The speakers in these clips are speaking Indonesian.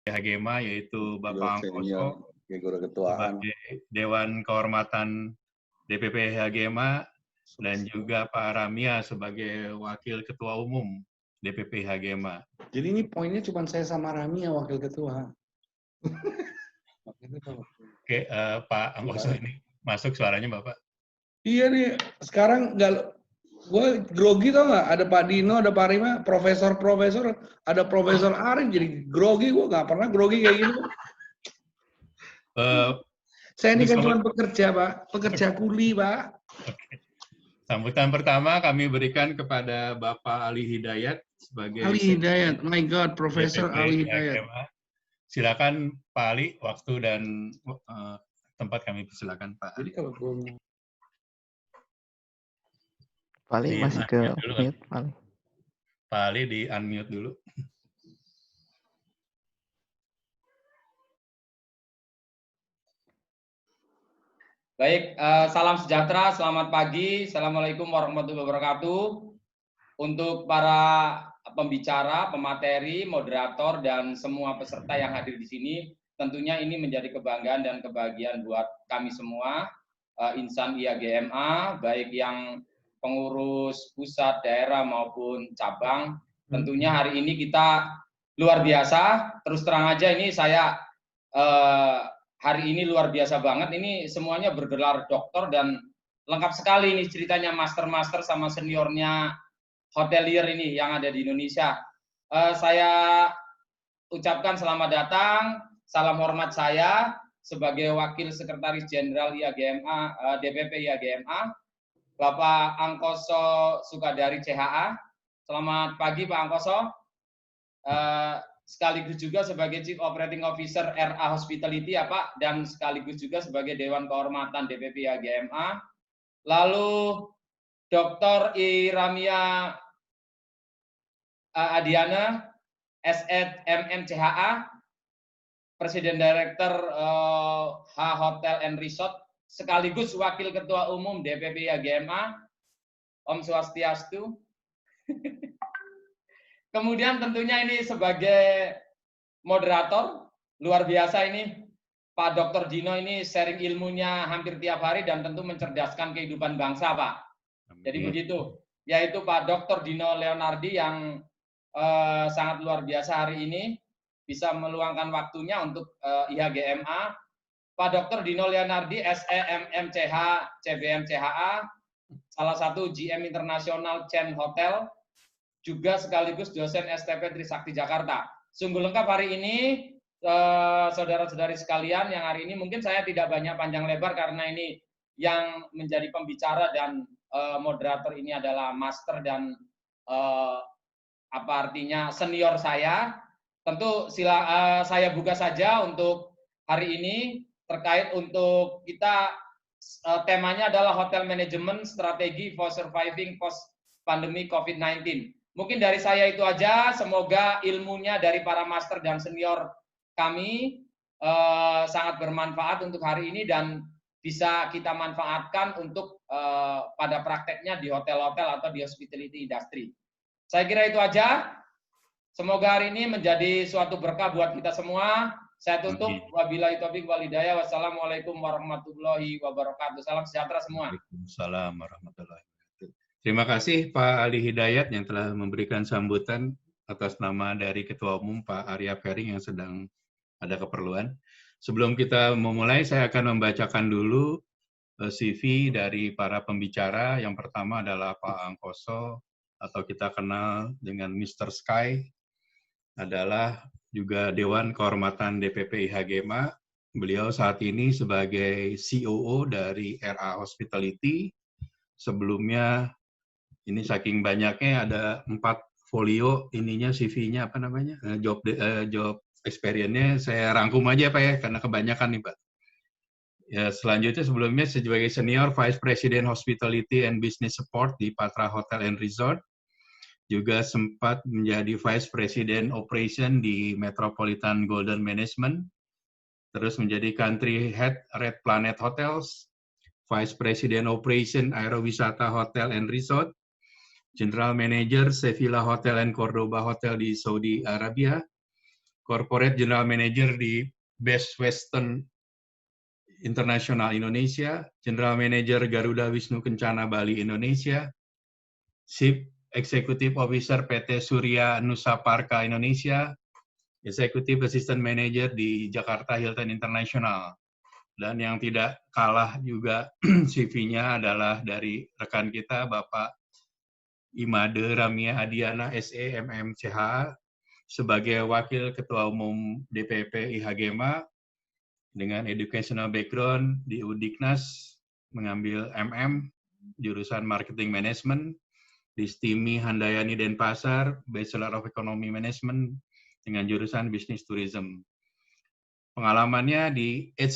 HGMA, yaitu Bapak senior, Angkoso guru ketuaan, sebagai Dewan Kehormatan DPP HGMA, dan juga Pak Ramia sebagai Wakil Ketua Umum DPP HGMA. Jadi ini poinnya cuma saya sama Rami ya wakil ketua. Oke, Pak Angkoso ini masuk suaranya Bapak. Iya nih, sekarang nggak, gue grogi tau nggak? Ada Pak Dino, ada Pak Rima, profesor, ada Profesor Arif, jadi grogi. Gue nggak pernah grogi kayak gini. Saya ini kan cuma pekerja Pak, pekerja kuli Pak. Oke. Sambutan pertama kami berikan kepada Bapak Ali Hidayat sebagai Ali Hidayat, my God, Profesor Ali Hidayat. Silakan Pak Ali, waktu dan tempat kami persilakan Pak. Jadi kalau gue Pak Ali masih ke mute, Pak Ali. Pak Ali di unmute dulu. Baik, salam sejahtera, selamat pagi, Assalamualaikum warahmatullahi wabarakatuh. Untuk para pembicara, pemateri, moderator, dan semua peserta yang hadir di sini, tentunya ini menjadi kebanggaan dan kebahagiaan buat kami semua, insan IAGMA, baik yang pengurus pusat, daerah, maupun cabang. Tentunya hari ini kita luar biasa, terus terang aja ini saya hari ini luar biasa banget, ini semuanya bergelar doktor dan lengkap sekali ini ceritanya, master-master sama seniornya hotelier ini yang ada di Indonesia. Saya ucapkan selamat datang, salam hormat saya sebagai Wakil Sekretaris Jenderal IAGMA, DPP IAGMA, Bapak Angkoso Sukadari CHA. Selamat pagi Pak Angkoso. Sekaligus juga sebagai Chief Operating Officer RA Hospitality ya Pak, dan sekaligus juga sebagai Dewan Kehormatan DPP IAGMA. Lalu Dr. Iramia Adiana, SED MMCHA, Presiden Director H Hotel and Resort, sekaligus Wakil Ketua Umum DPP IAGMA. Om Swastiastu. Kemudian tentunya ini sebagai moderator, luar biasa ini Pak Dr. Dino ini sharing ilmunya hampir tiap hari dan tentu mencerdaskan kehidupan bangsa Pak. Jadi begitu, yaitu Pak Dr. Dino Leonardi yang sangat luar biasa hari ini bisa meluangkan waktunya untuk IHGMA. Pak Dr. Dino Leonardi, SEMMCH, CBMCHA, salah satu GM Internasional Chain Hotel, juga sekaligus dosen STP Trisakti Jakarta. Sungguh lengkap hari ini, saudara-saudari sekalian yang hari ini mungkin saya tidak banyak panjang lebar karena ini yang menjadi pembicara dan moderator ini adalah master dan apa artinya senior saya. Tentu saya buka saja untuk hari ini terkait untuk kita temanya adalah Hotel Management Strategi for Surviving Post Pandemic COVID-19. Mungkin dari saya itu aja, semoga ilmunya dari para master dan senior kami sangat bermanfaat untuk hari ini dan bisa kita manfaatkan untuk pada prakteknya di hotel-hotel atau di hospitality industry. Saya kira itu aja. Semoga hari ini menjadi suatu berkah buat kita semua. Saya tutup. Wabillahi taufiq wal hidayah. Wassalamualaikum warahmatullahi wabarakatuh. Salam sejahtera semua. Waalaikumsalam warahmatullahi wabarakatuh. Terima kasih Pak Ali Hidayat yang telah memberikan sambutan atas nama dari Ketua Umum Pak Arya Ferry yang sedang ada keperluan. Sebelum kita memulai, saya akan membacakan dulu CV dari para pembicara. Yang pertama adalah Pak Angkoso, atau kita kenal dengan Mr. Sky, adalah juga Dewan Kehormatan DPP IHGMA. Beliau saat ini sebagai COO dari RA Hospitality. Sebelumnya, ini saking banyaknya ada 4 folio ininya CV-nya apa namanya? Job experience-nya saya rangkum aja Pak ya, karena kebanyakan nih Pak. Ya, selanjutnya sebelumnya sebagai Senior Vice President Hospitality and Business Support di Patra Hotel and Resort. Juga sempat menjadi Vice President Operation di Metropolitan Golden Management. Terus menjadi Country Head Red Planet Hotels. Vice President Operation Aerowisata Hotel and Resort. General Manager Sevilla Hotel and Cordoba Hotel di Saudi Arabia, Corporate General Manager di Best Western International Indonesia, General Manager Garuda Wisnu Kencana Bali Indonesia, Chief Executive Officer PT Surya Nusa Parka Indonesia, Executive Assistant Manager di Jakarta Hilton International. Dan yang tidak kalah juga CV-nya adalah dari rekan kita, Bapak Imade Ramia Adiana SE MMCH, sebagai Wakil Ketua Umum DPP IHGMA, dengan educational background di Udiknas, mengambil MM, jurusan Marketing Management, di STIMI Handayani Denpasar, Bachelor of Economy Management, dengan jurusan Business Tourism. Pengalamannya di Edge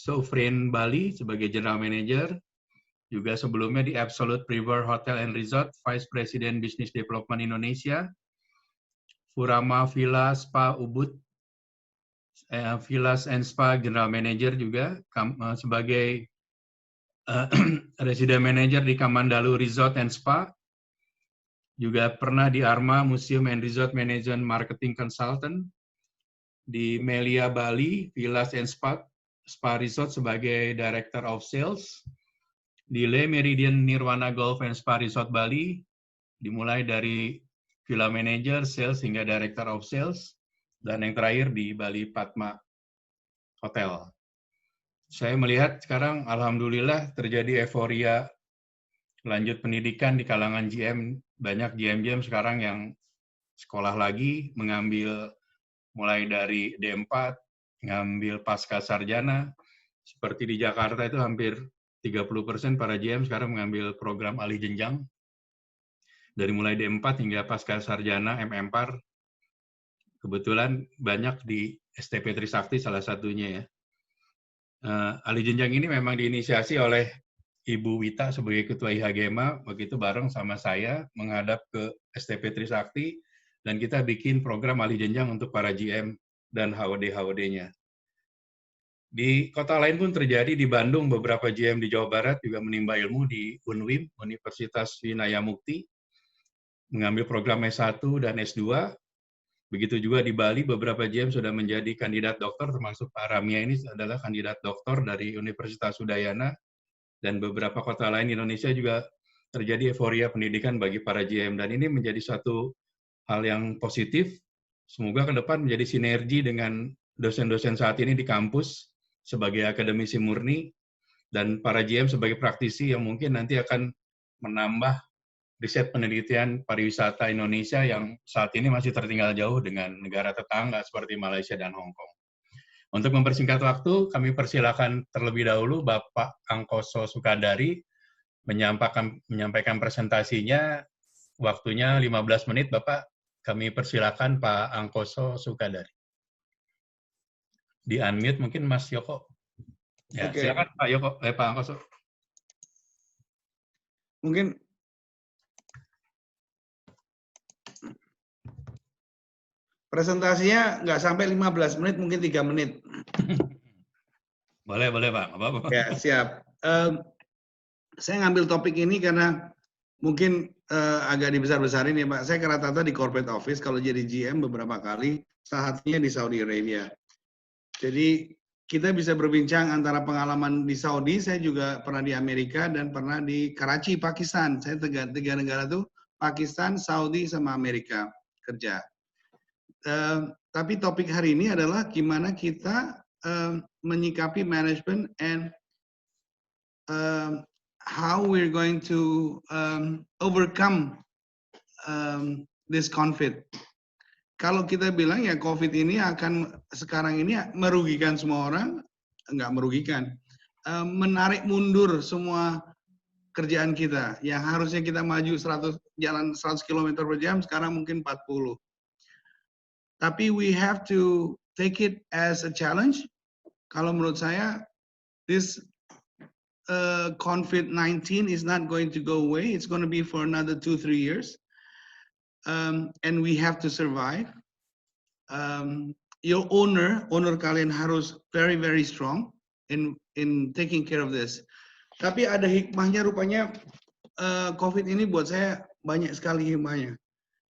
Sovereign Bali sebagai General Manager, juga sebelumnya di Absolute River Hotel and Resort, Vice President Business Development Indonesia, Furama Villa Spa Ubud, Villas and Spa General Manager juga, sebagai Resident Manager di Kamandalu Resort and Spa, juga pernah di Arma Museum and Resort Management Marketing Consultant, di Melia Bali, Villas and Spa Resort sebagai Director of Sales, di Le Meridian Nirwana Golf and Spa Resort Bali, dimulai dari Villa Manager, Sales hingga Director of Sales, dan yang terakhir di Bali Padma Hotel. Saya melihat sekarang alhamdulillah terjadi euforia lanjut pendidikan di kalangan GM, banyak GM-GM sekarang yang sekolah lagi, mengambil mulai dari D4, ngambil pasca sarjana, seperti di Jakarta itu hampir 30% para GM sekarang mengambil program alih jenjang, dari mulai D4 hingga pasca sarjana MM-PAR. Kebetulan banyak di STP Trisakti salah satunya ya. Alih jenjang ini memang diinisiasi oleh Ibu Wita sebagai Ketua IHGMA, begitu bareng sama saya menghadap ke STP Trisakti, dan kita bikin program alih jenjang untuk para GM dan HOD-HOD-nya. Di kota lain pun terjadi, di Bandung beberapa GM di Jawa Barat juga menimba ilmu di UNWIM, Universitas Winaya Mukti, mengambil program S1 dan S2. Begitu juga di Bali, beberapa GM sudah menjadi kandidat doktor, termasuk Pak Ramia ini adalah kandidat doktor dari Universitas Udayana, dan beberapa kota lain di Indonesia juga terjadi euforia pendidikan bagi para GM, dan ini menjadi satu hal yang positif. Semoga ke depan menjadi sinergi dengan dosen-dosen saat ini di kampus sebagai akademisi murni, dan para GM sebagai praktisi yang mungkin nanti akan menambah riset penelitian pariwisata Indonesia yang saat ini masih tertinggal jauh dengan negara tetangga seperti Malaysia dan Hong Kong. Untuk mempersingkat waktu, kami persilakan terlebih dahulu Bapak Angkoso Sukadari menyampaikan presentasinya. Waktunya 15 menit, Bapak. Kami persilakan Pak Angkoso Sukadari. Di unmute mungkin Mas Yoko. Ya, okay. Silakan Pak Yoko, Pak Angkoso. Mungkin presentasinya nggak sampai 15 menit, mungkin 3 menit. Boleh Pak. Apa-apa. Ya, siap. Saya ngambil topik ini karena mungkin agak dibesar-besarin ya Pak. Saya rata-rata di corporate office, kalau jadi GM beberapa kali, salah satunya di Saudi Arabia. Jadi kita bisa berbincang antara pengalaman di Saudi, saya juga pernah di Amerika dan pernah di Karachi, Pakistan. Saya tiga negara tuh, Pakistan, Saudi, sama Amerika kerja. Tapi topik hari ini adalah gimana kita menyikapi manajemen and how we're going to overcome this conflict. Kalau kita bilang ya COVID ini akan sekarang ini merugikan semua orang, enggak merugikan, menarik mundur semua kerjaan kita. Yang harusnya kita maju jalan 100 km per jam, sekarang mungkin 40. Tapi we have to take it as a challenge. Kalau menurut saya, this COVID-19 is not going to go away. It's going to be for another 2-3 years. And we have to survive. Your owner kalian harus very strong in taking care of this. Tapi ada hikmahnya rupanya. COVID ini buat saya banyak sekali hikmahnya.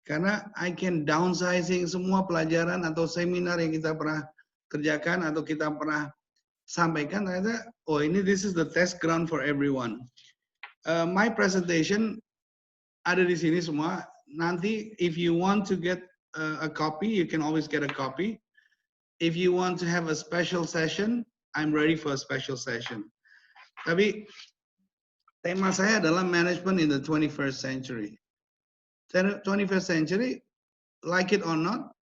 Karena I can downsizing semua pelajaran atau seminar yang kita pernah kerjakan atau kita pernah sampaikan, ternyata, oh ini this is the test ground for everyone. My presentation ada di sini semua. Nanti if you want to get a copy, you can always get a copy. If you want to have a special session, I'm ready for a special session. Tapi tema saya adalah management in the 21st century. 21st century, like it or not,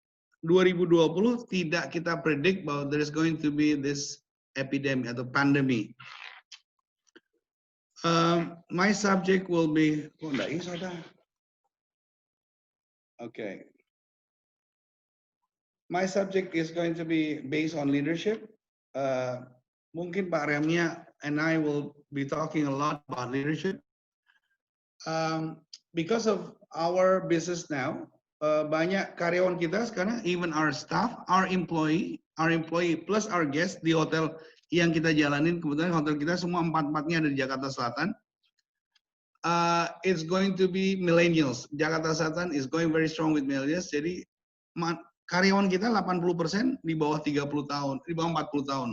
2020 tidak kita predict bahwa there is going to be this epidemic atau pandemi. My subject will be, okay. My subject is going to be based on leadership. Mungkin Pak Remnya and I will be talking a lot about leadership. Because of our business now, banyak karyawan kita sekarang, even our staff, our employee plus our guest di hotel yang kita jalanin, kebetulan hotel kita semua empat-empatnya ada di Jakarta Selatan. It's going to be millennials. Jakarta Selatan is going very strong with millennials. Jadi karyawan kita 80% di bawah 30 tahun, di bawah 40 tahun.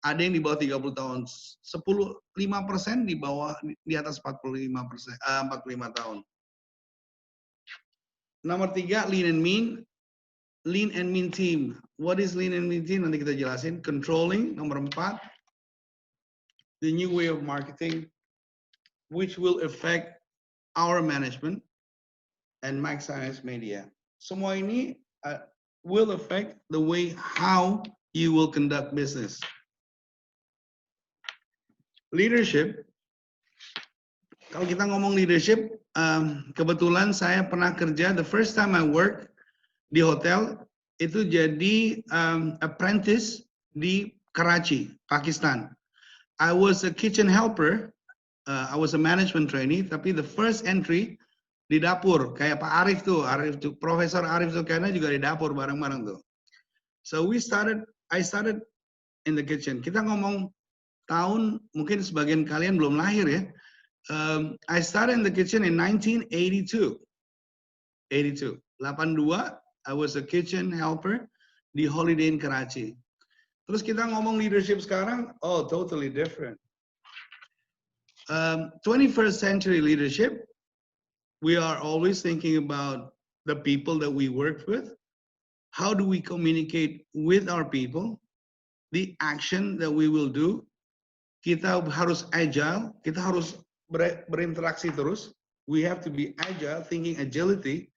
Ada yang di bawah 30 tahun, 5% di bawah, di atas 45 tahun. Nomor 3, lean and mean team. What is lean and mean team? Nanti kita jelasin. Controlling, nomor 4. The new way of marketing, which will affect our management and Max Science Media. Semua ini will affect the way how you will conduct business. Leadership, kalau kita ngomong leadership, kebetulan saya pernah kerja, the first time I work di hotel, itu jadi apprentice di Karachi, Pakistan. I was a kitchen helper, I was a management trainee, tapi the first entry di dapur, kayak Pak Arif tuh, Profesor Arif Zulkarnain juga di dapur bareng-bareng tuh. So I started in the kitchen. Kita ngomong tahun, mungkin sebagian kalian belum lahir ya. I started in the kitchen in 1982. 82. I was a kitchen helper di Holiday Inn Karachi. Terus kita ngomong leadership sekarang, oh totally different. 21st century leadership, we are always thinking about the people that we work with. How do we communicate with our people? The action that we will do. Kita harus agile, kita harus berinteraksi terus. We have to be agile, thinking agility,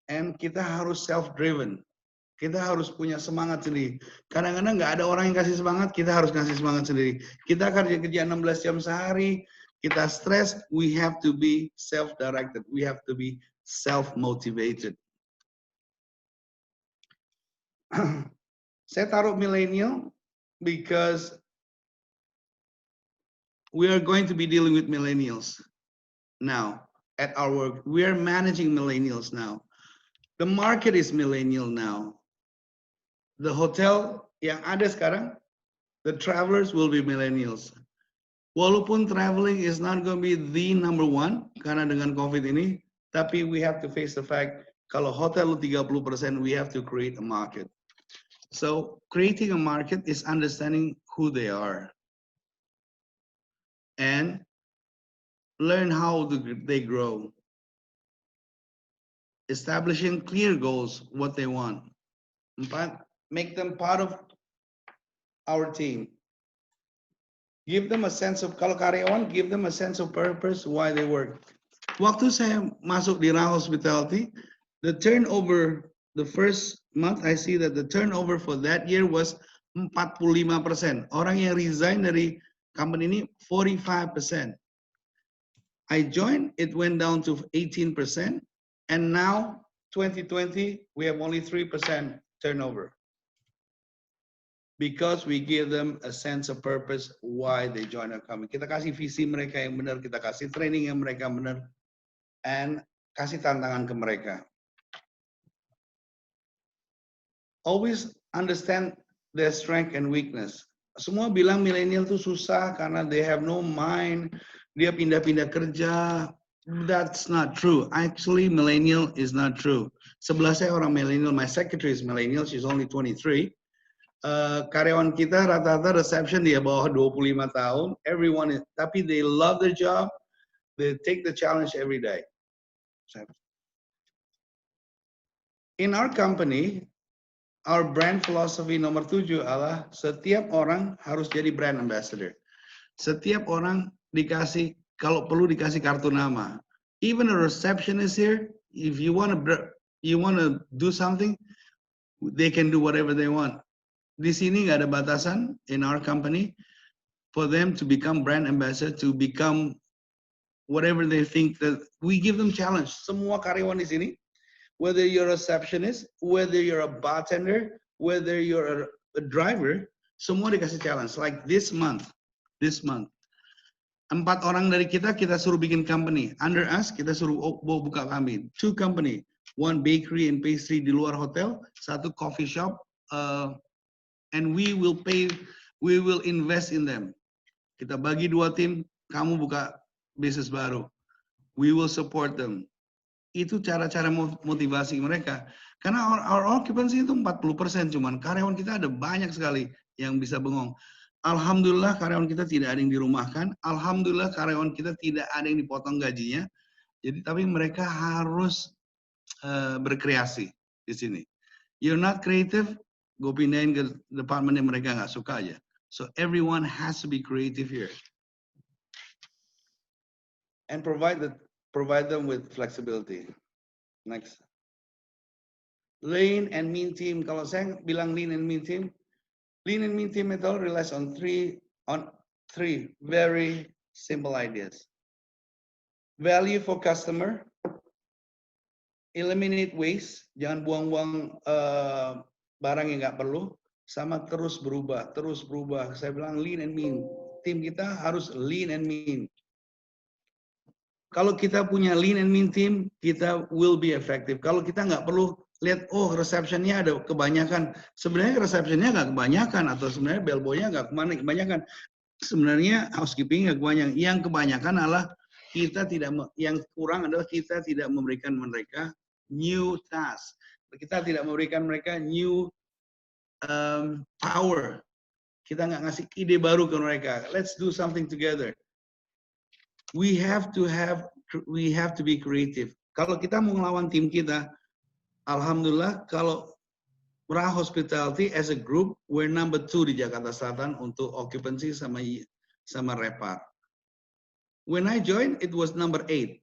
and kita harus self-driven. Kita harus punya semangat sendiri. Kadang-kadang nggak ada orang yang kasih semangat, kita harus kasih semangat sendiri. Kita kerja 16 jam sehari, kita stres, we have to be self-directed, we have to be self-motivated. Saya taruh millennial because we are going to be dealing with millennials now at our work. We are managing millennials now. The market is millennial now. The hotel yang ada sekarang, the travelers will be millennials. Walaupun traveling is not going to be the number one karena dengan COVID ini, tapi we have to face the fact kalau hotel 30%, we have to create a market. So creating a market is understanding who they are and learn how they grow. Establishing clear goals, what they want. 4, make them part of our team. Give them a sense of, kalau karyawan, give them a sense of purpose, why they work. Waktu saya masuk di Ra Hospitality, the turnover, the first month, I see that the turnover for that year was 45%. Orang yang resign dari company ini 45%. I joined, it went down to 18%, and now 2020 we have only 3% turnover. Because we give them a sense of purpose why they join our company. Kita kasih visi mereka yang benar, kita kasih training yang mereka benar, and kasih tantangan ke mereka. Always understand their strength and weakness. Semua bilang milenial itu susah karena they have no mind, dia pindah-pindah kerja, That's not true. Actually, millennial is not true. Sebelah saya orang millennial. My secretary is millennial. She's only 23. Karyawan kita rata-rata reception dia bawah 25 tahun. Everyone is, tapi they love their job. They take the challenge every day. In our company, our brand philosophy nomor 7 adalah setiap orang harus jadi brand ambassador. Setiap orang dikasih, kalau perlu dikasih kartu nama. Even a receptionist here, if you want to do something, they can do whatever they want. Di sini nggak ada batasan in our company for them to become brand ambassador, to become whatever they think that we give them challenge. Semua karyawan di sini, whether you're a receptionist, whether you're a bartender, whether you're a driver, semua dikasih challenge. Like this month, 4 orang dari kita suruh bikin company. Under us, kita suruh buka kami. 2 company, 1 bakery and pastry di luar hotel, 1 coffee shop, and we will invest in them. Kita bagi 2 tim, kamu buka bisnis baru. We will support them. Itu cara-cara motivasi mereka. Karena our occupancy itu 40%, cuman karyawan kita ada banyak sekali yang bisa bengong. Alhamdulillah karyawan kita tidak ada yang dirumahkan. Alhamdulillah karyawan kita tidak ada yang dipotong gajinya. Jadi tapi mereka harus berkreasi di sini. You're not creative, go pindahin ke departemen yang mereka nggak suka aja. So everyone has to be creative here. And provide them with flexibility. Next. Lean and mean team. Kalau saya bilang lean and mean team method relies on three very simple ideas. Value for customer, eliminate waste, jangan buang-buang barang yang nggak perlu, sama terus berubah. Saya bilang lean and mean. Tim kita harus lean and mean. Kalau kita punya lean and mean team, kita will be effective. Kalau kita nggak perlu lihat, oh receptionnya ada kebanyakan. Sebenarnya receptionnya nggak kebanyakan, atau sebenarnya bellboynya nggak kebanyakan. Sebenarnya housekeeping nggak kebanyakan. Yang kebanyakan adalah yang kurang adalah kita tidak memberikan mereka new task. Kita tidak memberikan mereka new power. Kita nggak ngasih ide baru ke mereka. Let's do something together. We have to be creative. Kalau kita mau ngelawan tim kita, alhamdulillah kalau Ra Hospitality as a group, we're number 2 di Jakarta Selatan untuk occupancy sama repar. When I joined, it was number 8.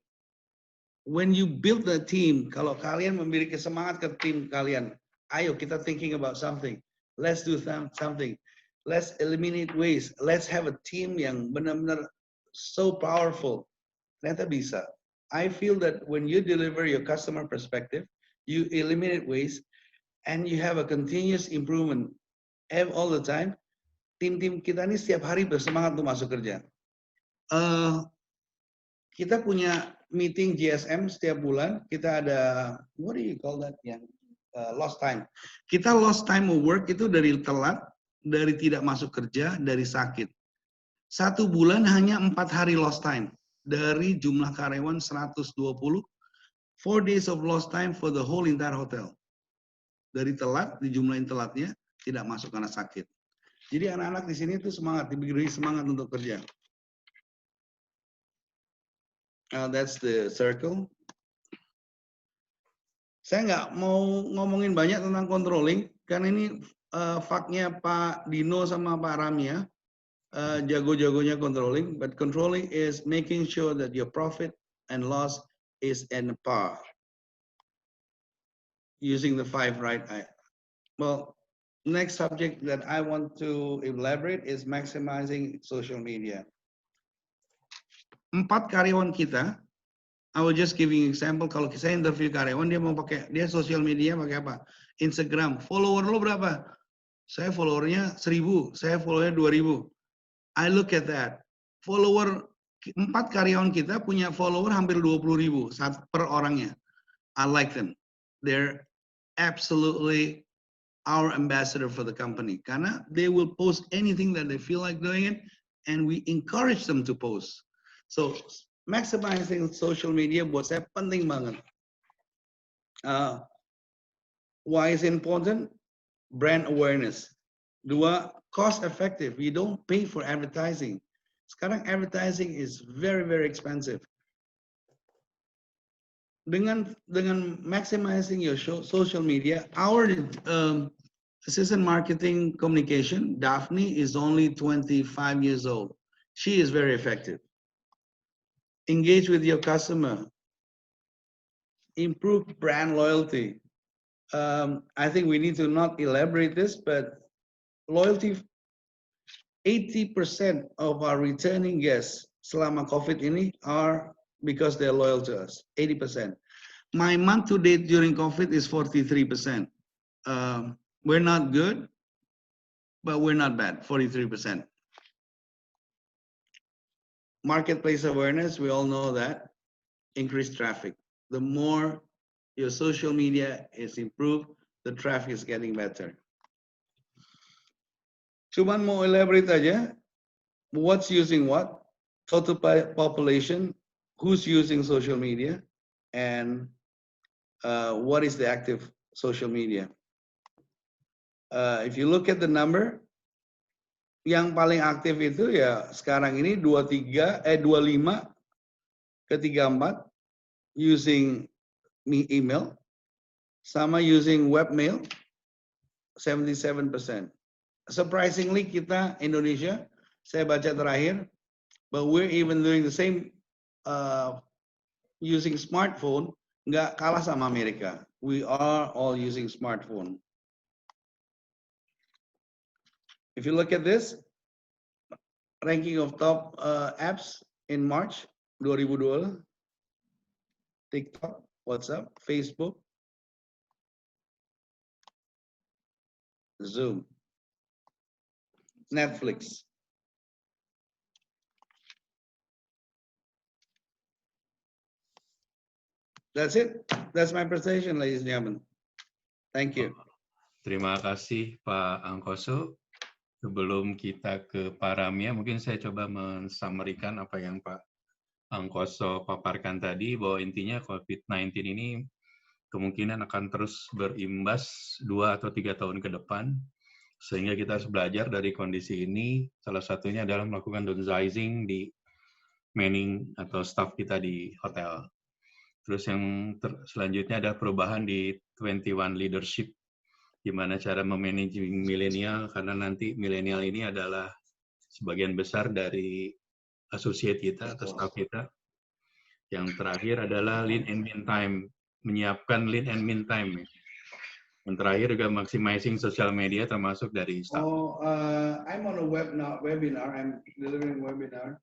When you build the team, kalau kalian memiliki semangat ke tim kalian, ayo kita thinking about something. Let's do something. Let's eliminate waste. Let's have a team yang benar-benar so powerful. Ternyata bisa. I feel that when you deliver your customer perspective, you eliminate waste, and you have a continuous improvement all the time. Tim-tim kita ini setiap hari bersemangat untuk masuk kerja. Kita punya meeting GSM setiap bulan. Kita ada, what do you call that? Lost time. Kita lost time of work itu dari telat, dari tidak masuk kerja, dari sakit. 1 bulan hanya 4 hari lost time. Dari jumlah karyawan 120, 4 days of lost time for the whole entire hotel. Dari telat, dijumlahin telatnya, tidak masuk karena sakit. Jadi anak-anak di sini tuh semangat, diberi semangat untuk kerja. That's the circle. Saya nggak mau ngomongin banyak tentang controlling, karena ini faknya Pak Dino sama Pak Ramya. Jago-jagonya controlling, but controlling is making sure that your profit and loss is in par. Using the 5 right. Well, next subject that I want to elaborate is maximizing social media. 4 karyawan kita, I will just giving example. Kalau saya interview karyawan, dia social media pakai apa? Instagram. Follower lo berapa? Saya followernya 1000, saya followernya 2000. I look at that. 4 karyawan kita punya follower hampir 20.000 per orangnya. I like them. They're absolutely our ambassador for the company. Karena they will post anything that they feel like doing it, and we encourage them to post. So maximizing social media buat saya penting banget. Why is important? Brand awareness. Dua, cost effective. You don't pay for advertising. Sekarang advertising is very, very expensive. Dengan maximizing your social media, our assistant marketing communication, Daphne, is only 25 years old. She is very effective. Engage with your customer. Improve brand loyalty. I think we need to not elaborate this, but loyalty, 80% of our returning guests selama COVID ini are because they're loyal to us, 80%. My month to date during COVID is 43%. We're not good, but we're not bad, 43%. Marketplace awareness, we all know that, increased traffic. The more your social media is improved, the traffic is getting better. Cuman mau elaborate aja, what's using what, total population, who's using social media, and what is the active social media. If you look at the number, yang paling aktif itu ya sekarang ini 25 ke 34 using email, sama using webmail 77%. Surprisingly kita Indonesia, saya baca terakhir, but we're even doing the same using smartphone, nggak kalah sama Amerika. We are all using smartphone. If you look at this, ranking of top apps in March 2020, TikTok, WhatsApp, Facebook, Zoom, Netflix. That's it. That's my presentation, ladies and gentlemen. Thank you. Terima kasih Pak Angkoso. Sebelum kita ke Pak Ramia, mungkin saya coba mensummarikan apa yang Pak Angkoso paparkan tadi, bahwa intinya COVID-19 ini kemungkinan akan terus berimbas 2 atau 3 tahun ke depan, sehingga kita harus belajar dari kondisi ini. Salah satunya adalah melakukan downsizing di manning atau staff kita di hotel. Terus yang selanjutnya adalah perubahan di 21 leadership, gimana cara memanage milenial, karena nanti milenial ini adalah sebagian besar dari associate kita atau staff kita. Yang terakhir adalah lean and mean time, menyiapkan lean and mean time. Yang terakhir juga maximizing social media termasuk dari staff. I'm on a webinar. I'm delivering webinar.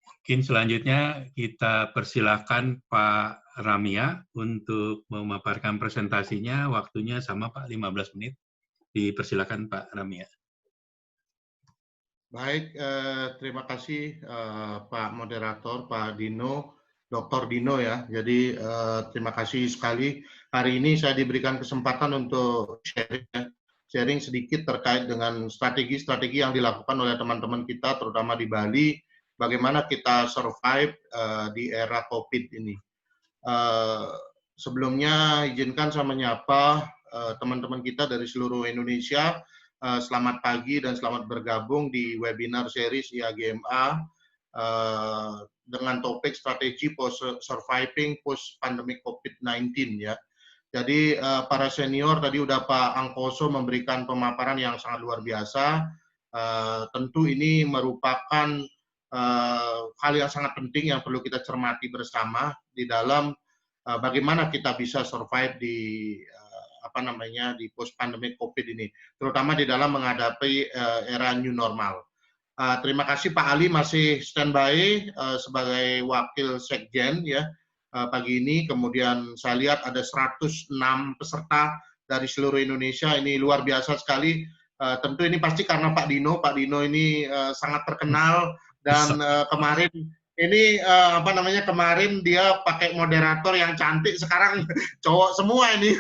Mungkin selanjutnya kita persilakan Pak Ramia untuk memaparkan presentasinya. Waktunya sama Pak, 15 menit. Dipersilakan Pak Ramia. Baik, terima kasih Pak Moderator, Pak Dino, Dr. Dino ya. Jadi terima kasih sekali. Hari ini saya diberikan kesempatan untuk sharing sedikit terkait dengan strategi-strategi yang dilakukan oleh teman-teman kita, terutama di Bali, bagaimana kita survive di era COVID ini. Sebelumnya izinkan saya menyapa teman-teman kita dari seluruh Indonesia. Selamat pagi dan selamat bergabung di webinar series IAGMA dengan topik strategi surviving post pandemic COVID-19 ya. Jadi para senior tadi udah Pak Angkoso memberikan pemaparan yang sangat luar biasa. Tentu ini merupakan hal yang sangat penting yang perlu kita cermati bersama di dalam bagaimana kita bisa survive di di post pandemic COVID ini, terutama di dalam menghadapi era new normal. Terima kasih Pak Ali masih standby sebagai wakil sekjen ya pagi ini. Kemudian saya lihat ada 106 peserta dari seluruh Indonesia. Ini luar biasa sekali. Tentu ini pasti karena Pak Dino. Pak Dino ini sangat terkenal dan kemarin ini kemarin dia pakai moderator yang cantik, sekarang cowok semua ini.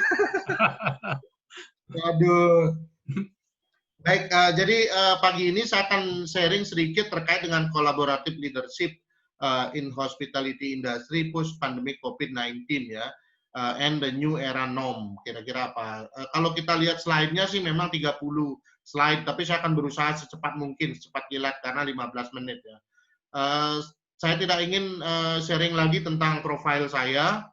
Waduh. Baik, jadi pagi ini saya akan sharing sedikit terkait dengan collaborative leadership in hospitality industry post pandemic COVID-19 ya, and the new era norm. Kira-kira apa? Kalau kita lihat slide-nya sih memang 30 slide, tapi saya akan berusaha secepat mungkin, secepat kilat karena 15 menit ya. Saya tidak ingin sharing lagi tentang profil saya.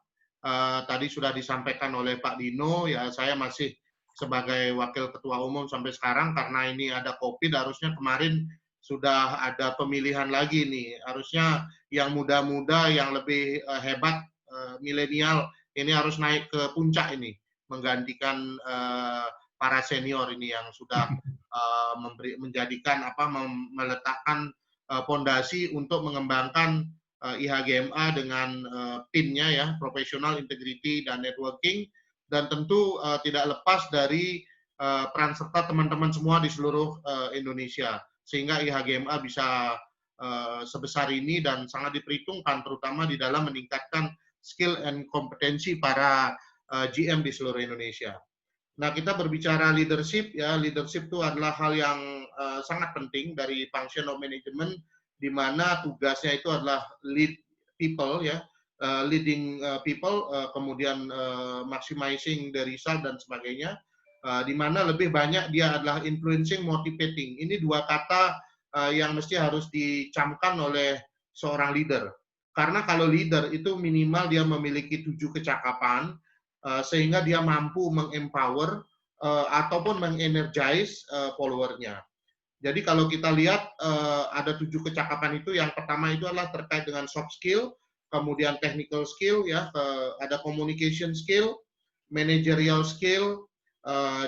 Tadi sudah disampaikan oleh Pak Dino, ya saya masih sebagai Wakil Ketua Umum sampai sekarang karena ini ada COVID, harusnya kemarin sudah ada pemilihan lagi nih. Harusnya yang muda-muda, yang lebih hebat, milenial, ini harus naik ke puncak ini, menggantikan para senior ini yang sudah menjadikan meletakkan pondasi untuk mengembangkan IHGMA dengan PIN-nya ya, Professional Integrity dan Networking, dan tentu tidak lepas dari peran serta teman-teman semua di seluruh Indonesia, sehingga IHGMA bisa sebesar ini dan sangat diperhitungkan terutama di dalam meningkatkan skill and kompetensi para GM di seluruh Indonesia. Nah, kita berbicara leadership ya, leadership itu adalah hal yang sangat penting dari function of management, di mana tugasnya itu adalah lead people ya, leading people, kemudian maximizing the result dan sebagainya, di mana lebih banyak dia adalah influencing, motivating. Ini dua kata yang mesti harus dicamkan oleh seorang leader. Karena kalau leader itu minimal dia memiliki 7 kecakapan, sehingga dia mampu mengempower ataupun mengenergize followernya. Jadi kalau kita lihat ada 7 kecakapan itu, yang pertama itu adalah terkait dengan soft skill, kemudian technical skill ya, ada communication skill, managerial skill,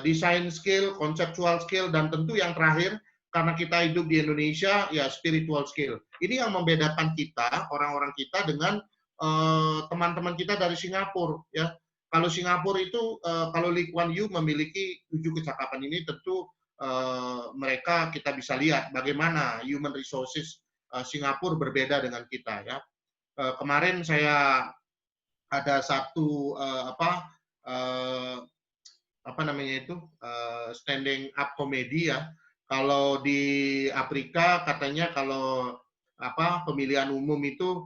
design skill, conceptual skill, dan tentu yang terakhir karena kita hidup di Indonesia ya spiritual skill. Ini yang membedakan kita, orang-orang kita dengan teman-teman kita dari Singapura ya. Kalau Singapura itu kalau Lee Kuan Yew memiliki 7 kecakapan ini, tentu mereka kita bisa lihat bagaimana human resources Singapura berbeda dengan kita ya. Kemarin saya ada satu standing up komedi ya. Kalau di Afrika katanya kalau pemilihan umum itu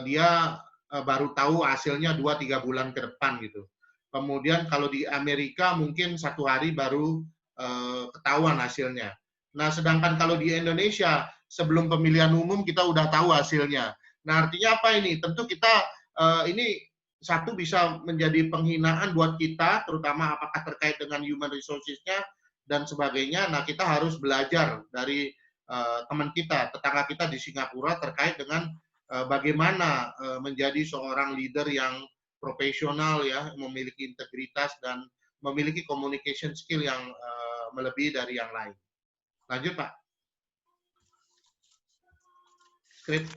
dia baru tahu hasilnya 2-3 bulan ke depan gitu. Kemudian kalau di Amerika mungkin 1 hari baru ketahuan hasilnya. Nah, sedangkan kalau di Indonesia sebelum pemilihan umum kita udah tahu hasilnya. Nah, artinya apa ini? Tentu kita ini satu bisa menjadi penghinaan buat kita, terutama apakah terkait dengan human resources-nya dan sebagainya. Nah, kita harus belajar dari teman kita, tetangga kita di Singapura terkait dengan bagaimana menjadi seorang leader yang profesional ya, memiliki integritas dan memiliki communication skill yang melebihi dari yang lain. Lanjut, Pak. Script.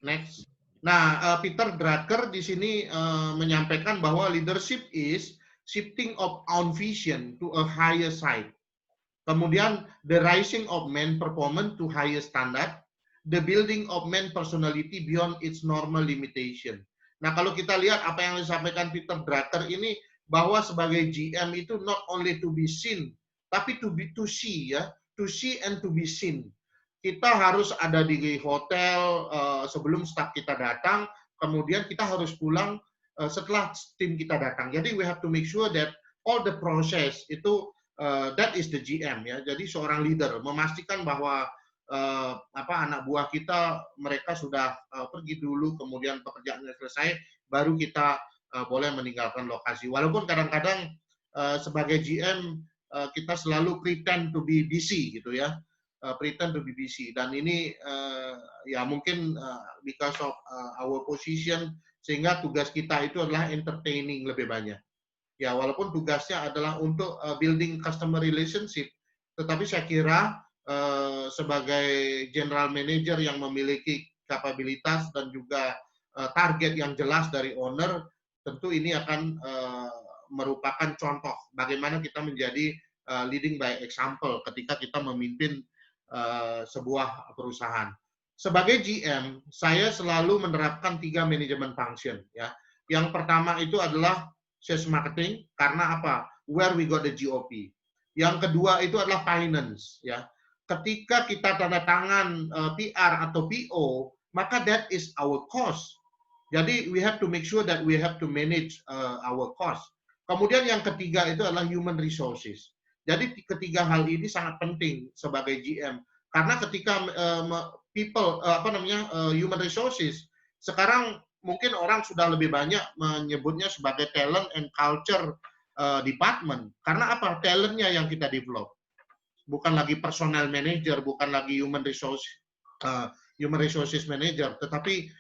Next. Nah, Peter Drucker di sini menyampaikan bahwa leadership is shifting of own vision to a higher side. Kemudian, the rising of man performance to higher standard, the building of man personality beyond its normal limitation. Nah, kalau kita lihat apa yang disampaikan Peter Drucker ini, bahwa sebagai GM itu not only to be seen, tapi to see ya, to see and to be seen. Kita harus ada di hotel sebelum staf kita datang, kemudian kita harus pulang setelah tim kita datang. Jadi we have to make sure that all the process itu that is the GM ya. Jadi seorang leader memastikan bahwa anak buah kita mereka sudah pergi dulu, kemudian pekerjaannya selesai, baru kita boleh meninggalkan lokasi. Walaupun kadang-kadang sebagai GM kita selalu pretend to be busy gitu ya, pretend to be busy. Dan ini ya mungkin because of our position, sehingga tugas kita itu adalah entertaining lebih banyak. Ya walaupun tugasnya adalah untuk building customer relationship, tetapi saya kira sebagai general manager yang memiliki kapabilitas dan juga target yang jelas dari owner, tentu ini akan merupakan contoh bagaimana kita menjadi leading by example ketika kita memimpin sebuah perusahaan. Sebagai GM, saya selalu menerapkan 3 manajemen function ya. Yang pertama itu adalah sales marketing, karena apa? Where we got the GOP. Yang kedua itu adalah finance ya. Ketika kita tanda tangan PR atau PO, maka that is our cost. Jadi we have to make sure that we have to manage our cost. Kemudian yang ketiga itu adalah human resources. Jadi ketiga hal ini sangat penting sebagai GM karena ketika human resources sekarang mungkin orang sudah lebih banyak menyebutnya sebagai talent and culture department. Karena apa? Talentnya yang kita develop. Bukan lagi personal manager, bukan lagi human resources manager, tetapi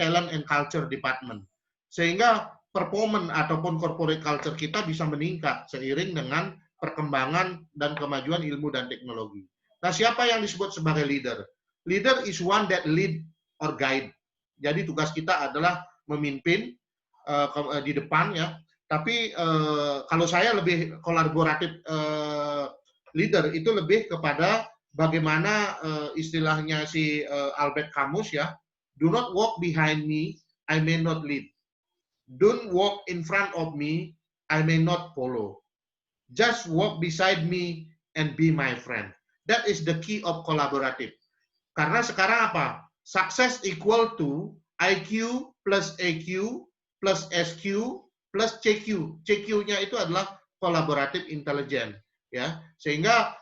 talent and culture department. Sehingga performance ataupun corporate culture kita bisa meningkat seiring dengan perkembangan dan kemajuan ilmu dan teknologi. Nah, siapa yang disebut sebagai leader? Leader is one that lead or guide. Jadi tugas kita adalah memimpin di depan ya. Tapi kalau saya lebih kolaboratif leader itu lebih kepada bagaimana istilahnya si Albert Camus ya. Do not walk behind me, I may not lead. Don't walk in front of me, I may not follow. Just walk beside me and be my friend. That is the key of collaborative. Karena sekarang apa? Success equal to IQ plus EQ plus SQ plus CQ. CQ-nya itu adalah collaborative intelligence, ya. Sehingga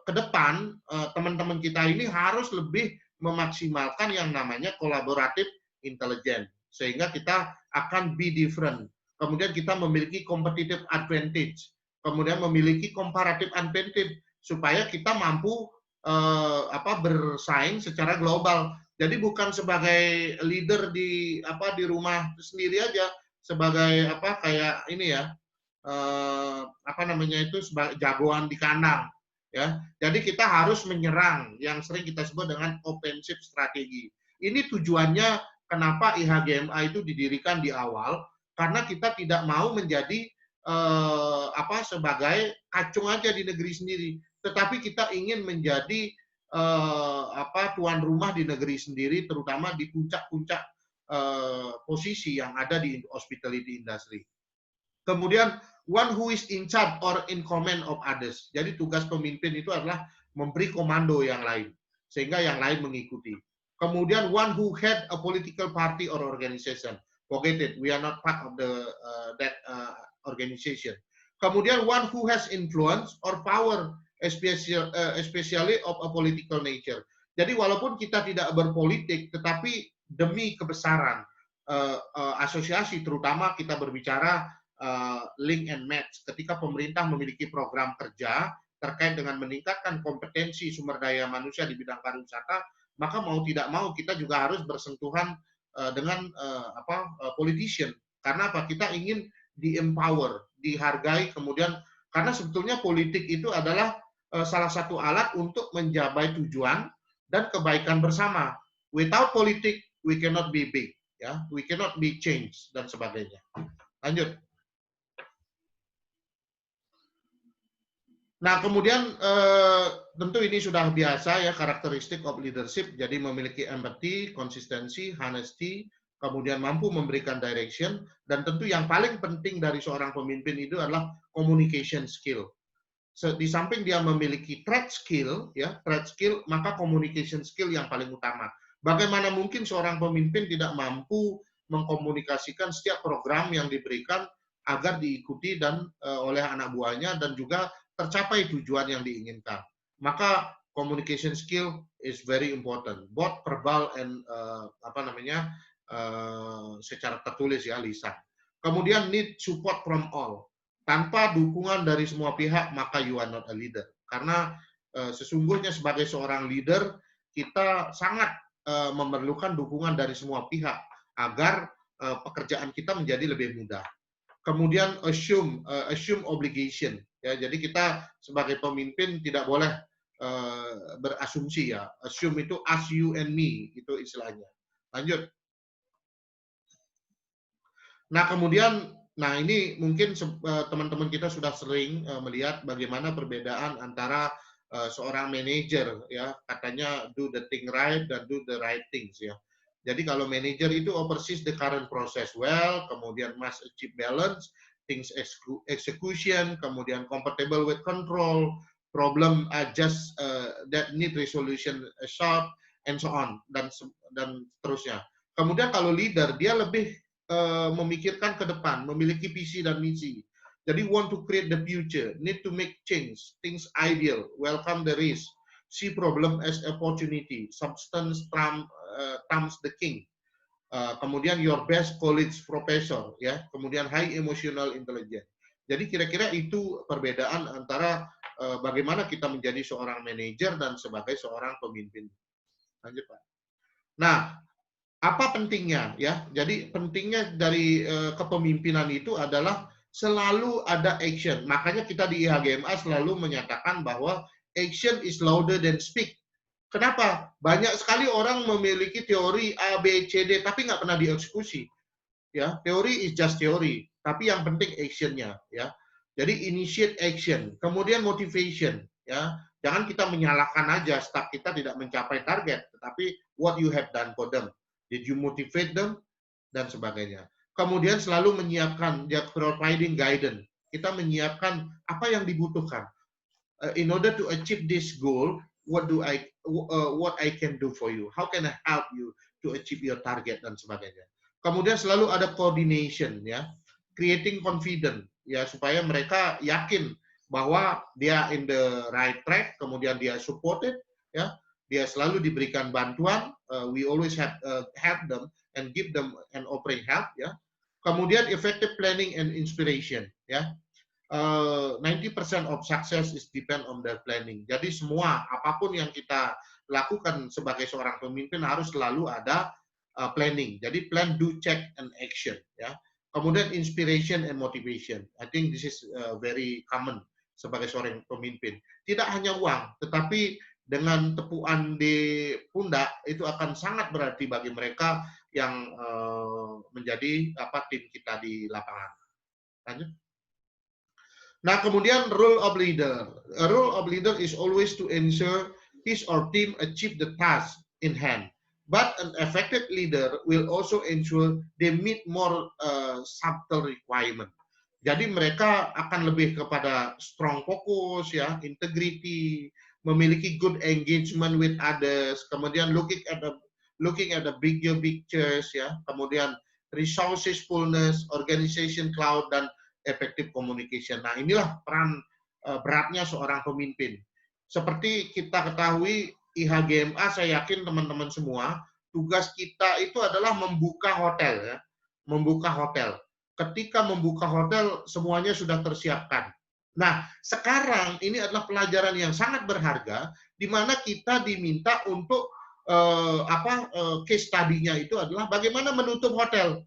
ke depan teman-teman kita ini harus lebih memaksimalkan yang namanya collaborative intelligence. Sehingga kita akan be different. Kemudian kita memiliki competitive advantage. Kemudian memiliki comparative advantage supaya kita mampu bersaing secara global. Jadi bukan sebagai leader di rumah sendiri aja, sebagai kayak ini ya, sebagai jagoan di kandang ya. Jadi kita harus menyerang yang sering kita sebut dengan offensive strategi. Ini tujuannya kenapa IHGMA itu didirikan di awal, karena kita tidak mau menjadi sebagai kacung aja di negeri sendiri, tetapi kita ingin menjadi tuan rumah di negeri sendiri, terutama di puncak-puncak posisi yang ada di hospitality industry. Kemudian one who is in charge or in command of others. Jadi tugas pemimpin itu adalah memberi komando yang lain sehingga yang lain mengikuti. Kemudian one who head a political party or organization. Forget it, we are not part of that organization. Kemudian one who has influence or power, especially of a political nature. Jadi walaupun kita tidak berpolitik, tetapi demi kebesaran asosiasi, terutama kita berbicara link and match. Ketika pemerintah memiliki program kerja terkait dengan meningkatkan kompetensi sumber daya manusia di bidang pariwisata, maka mau tidak mau kita juga harus bersentuhan dengan politician. Karena apa? Kita ingin di-empower, dihargai, kemudian karena sebetulnya politik itu adalah salah satu alat untuk mencapai tujuan dan kebaikan bersama. Without politik, we cannot be big, ya, we cannot be changed dan sebagainya. Lanjut. Nah, kemudian tentu ini sudah biasa ya, karakteristik of leadership, jadi memiliki empathy, konsistensi, honesty, kemudian mampu memberikan direction, dan tentu yang paling penting dari seorang pemimpin itu adalah communication skill. Di samping dia memiliki trade skill, ya, trade skill, maka communication skill yang paling utama. Bagaimana mungkin seorang pemimpin tidak mampu mengkomunikasikan setiap program yang diberikan agar diikuti dan oleh anak buahnya dan juga tercapai tujuan yang diinginkan. Maka communication skill is very important, both verbal and secara tertulis ya, lisan. Kemudian need support from all. Tanpa dukungan dari semua pihak, maka you are not a leader. Karena sesungguhnya sebagai seorang leader, kita sangat memerlukan dukungan dari semua pihak agar pekerjaan kita menjadi lebih mudah. Kemudian assume obligation. Ya, jadi kita sebagai pemimpin tidak boleh berasumsi ya. Assume itu us, you, and me, itu istilahnya. Lanjut. Nah, kemudian, ini mungkin teman-teman kita sudah sering melihat bagaimana perbedaan antara seorang manajer, ya, katanya do the thing right dan do the right things, ya. Jadi kalau manajer itu oversees the current process well, kemudian must achieve balance, things execution, kemudian compatible with control, problem just that need resolution short, and so on, dan seterusnya. Kemudian kalau leader, dia lebih memikirkan ke depan, memiliki visi dan misi. Jadi want to create the future, need to make change, things ideal, welcome the risk, see problem as opportunity, substance trumps the king. Kemudian your best college professor, ya. Kemudian high emotional intelligence. Jadi kira-kira itu perbedaan antara bagaimana kita menjadi seorang manajer dan sebagai seorang pemimpin. Lanjut, Pak. Nah, apa pentingnya, ya? Jadi pentingnya dari kepemimpinan itu adalah selalu ada action. Makanya kita di IHGMA selalu menyatakan bahwa action is louder than speak. Kenapa? Banyak sekali orang memiliki teori A, B, C, D, tapi nggak pernah dieksekusi. Ya, teori is just teori, tapi yang penting actionnya, ya. Jadi initiate action, kemudian motivation, ya. Jangan kita menyalahkan aja staff kita tidak mencapai target, tetapi what you have done for them, did you motivate them, dan sebagainya. Kemudian selalu menyiapkan, providing guidance. Kita menyiapkan apa yang dibutuhkan. In order to achieve this goal, what I can do for you? How can I help you to achieve your target, dan sebagainya. Kemudian selalu ada coordination, ya, creating confidence, ya, supaya mereka yakin bahwa dia in the right track. Kemudian dia supported, ya, dia selalu diberikan bantuan. We always help them and give them and offering help, ya. Kemudian effective planning and inspiration, ya. 90% of success is depend on the planning. Jadi semua apapun yang kita lakukan sebagai seorang pemimpin harus selalu ada planning. Jadi plan, do, check, and action, ya. Kemudian inspiration and motivation. I think this is very common sebagai seorang pemimpin. Tidak hanya uang, tetapi dengan tepuan di pundak itu akan sangat berarti bagi mereka yang menjadi tim kita di lapangan. Lanjut. Nah, kemudian role of leader. A role of leader is always to ensure his or team achieve the task in hand. But an effective leader will also ensure they meet more subtle requirement. Jadi mereka akan lebih kepada strong focus, ya, integrity, memiliki good engagement with others, kemudian looking at the bigger pictures, ya, kemudian resourcefulness, organization cloud, dan effective communication. Nah, inilah peran beratnya seorang pemimpin. Seperti kita ketahui, IHGMA, saya yakin teman-teman semua, tugas kita itu adalah membuka hotel, ya. Membuka hotel. Ketika membuka hotel, semuanya sudah tersiapkan. Nah, sekarang ini adalah pelajaran yang sangat berharga, di mana kita diminta untuk case study-nya itu adalah bagaimana menutup hotel.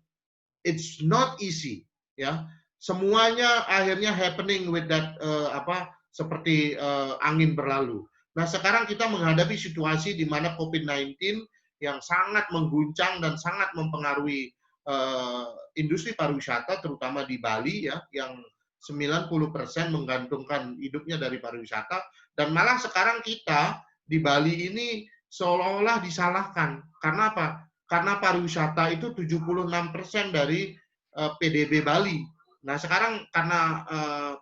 It's not easy, ya. Semuanya akhirnya happening with that seperti angin berlalu. Nah, sekarang kita menghadapi situasi di mana COVID-19 yang sangat mengguncang dan sangat mempengaruhi industri pariwisata, terutama di Bali, ya, yang 90% menggantungkan hidupnya dari pariwisata, dan malah sekarang kita di Bali ini seolah-olah disalahkan. Karena apa? Karena pariwisata itu 76% dari PDB Bali. Nah, sekarang karena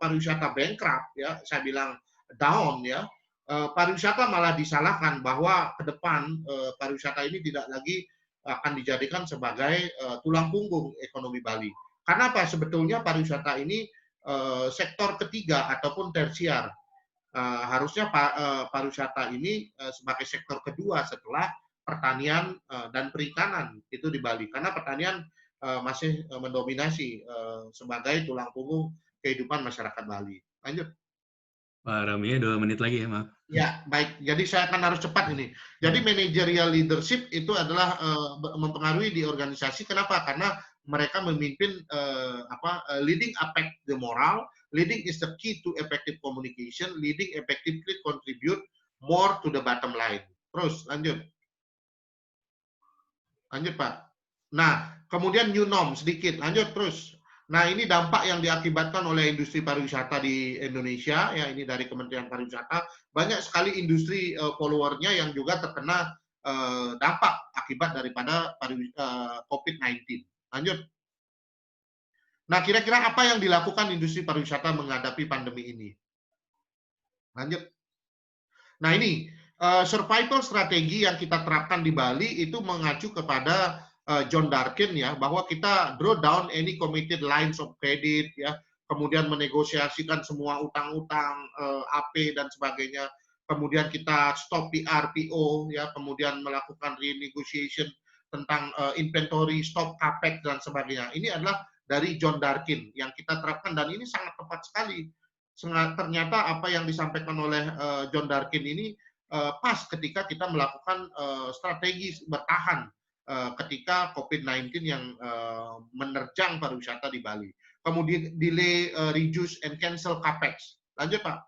pariwisata bankrupt, ya, saya bilang down, ya, pariwisata malah disalahkan bahwa ke depan pariwisata ini tidak lagi akan dijadikan sebagai tulang punggung ekonomi Bali. Karena apa? Sebetulnya pariwisata ini sektor ketiga ataupun tersier. Harusnya pariwisata ini sebagai sektor kedua setelah pertanian dan perikanan itu di Bali. Karena pertanian masih mendominasi sebagai tulang punggung kehidupan masyarakat Bali. Lanjut. Pak Rami, 2 menit lagi ya, maaf. Ya, baik. Jadi saya akan harus cepat ini. Jadi managerial leadership itu adalah mempengaruhi di organisasi. Kenapa? Karena mereka memimpin leading affect the moral, leading is the key to effective communication, leading effectively contribute more to the bottom line. Terus, lanjut. Lanjut, Pak. Nah, kemudian new norm sedikit, lanjut terus. Nah, ini dampak yang diakibatkan oleh industri pariwisata di Indonesia, ya, ini dari Kementerian Pariwisata. Banyak sekali industri followernya yang juga terkena dampak akibat daripada COVID-19. Lanjut. Nah, kira-kira apa yang dilakukan industri pariwisata menghadapi pandemi ini? Lanjut. Nah, ini Survival strategi yang kita terapkan di Bali itu mengacu kepada John Darkin ya, bahwa kita draw down any committed lines of credit ya, kemudian menegosiasikan semua utang-utang AP dan sebagainya, kemudian kita stop PRPO ya, kemudian melakukan renegotiation tentang inventory, stop capex dan sebagainya. Ini adalah dari John Darkin yang kita terapkan dan ini sangat tepat sekali. Ternyata apa yang disampaikan oleh John Darkin ini pas ketika kita melakukan strategi bertahan ketika COVID-19 yang menerjang pariwisata di Bali. Kemudian delay, reduce, and cancel capex. Lanjut Pak.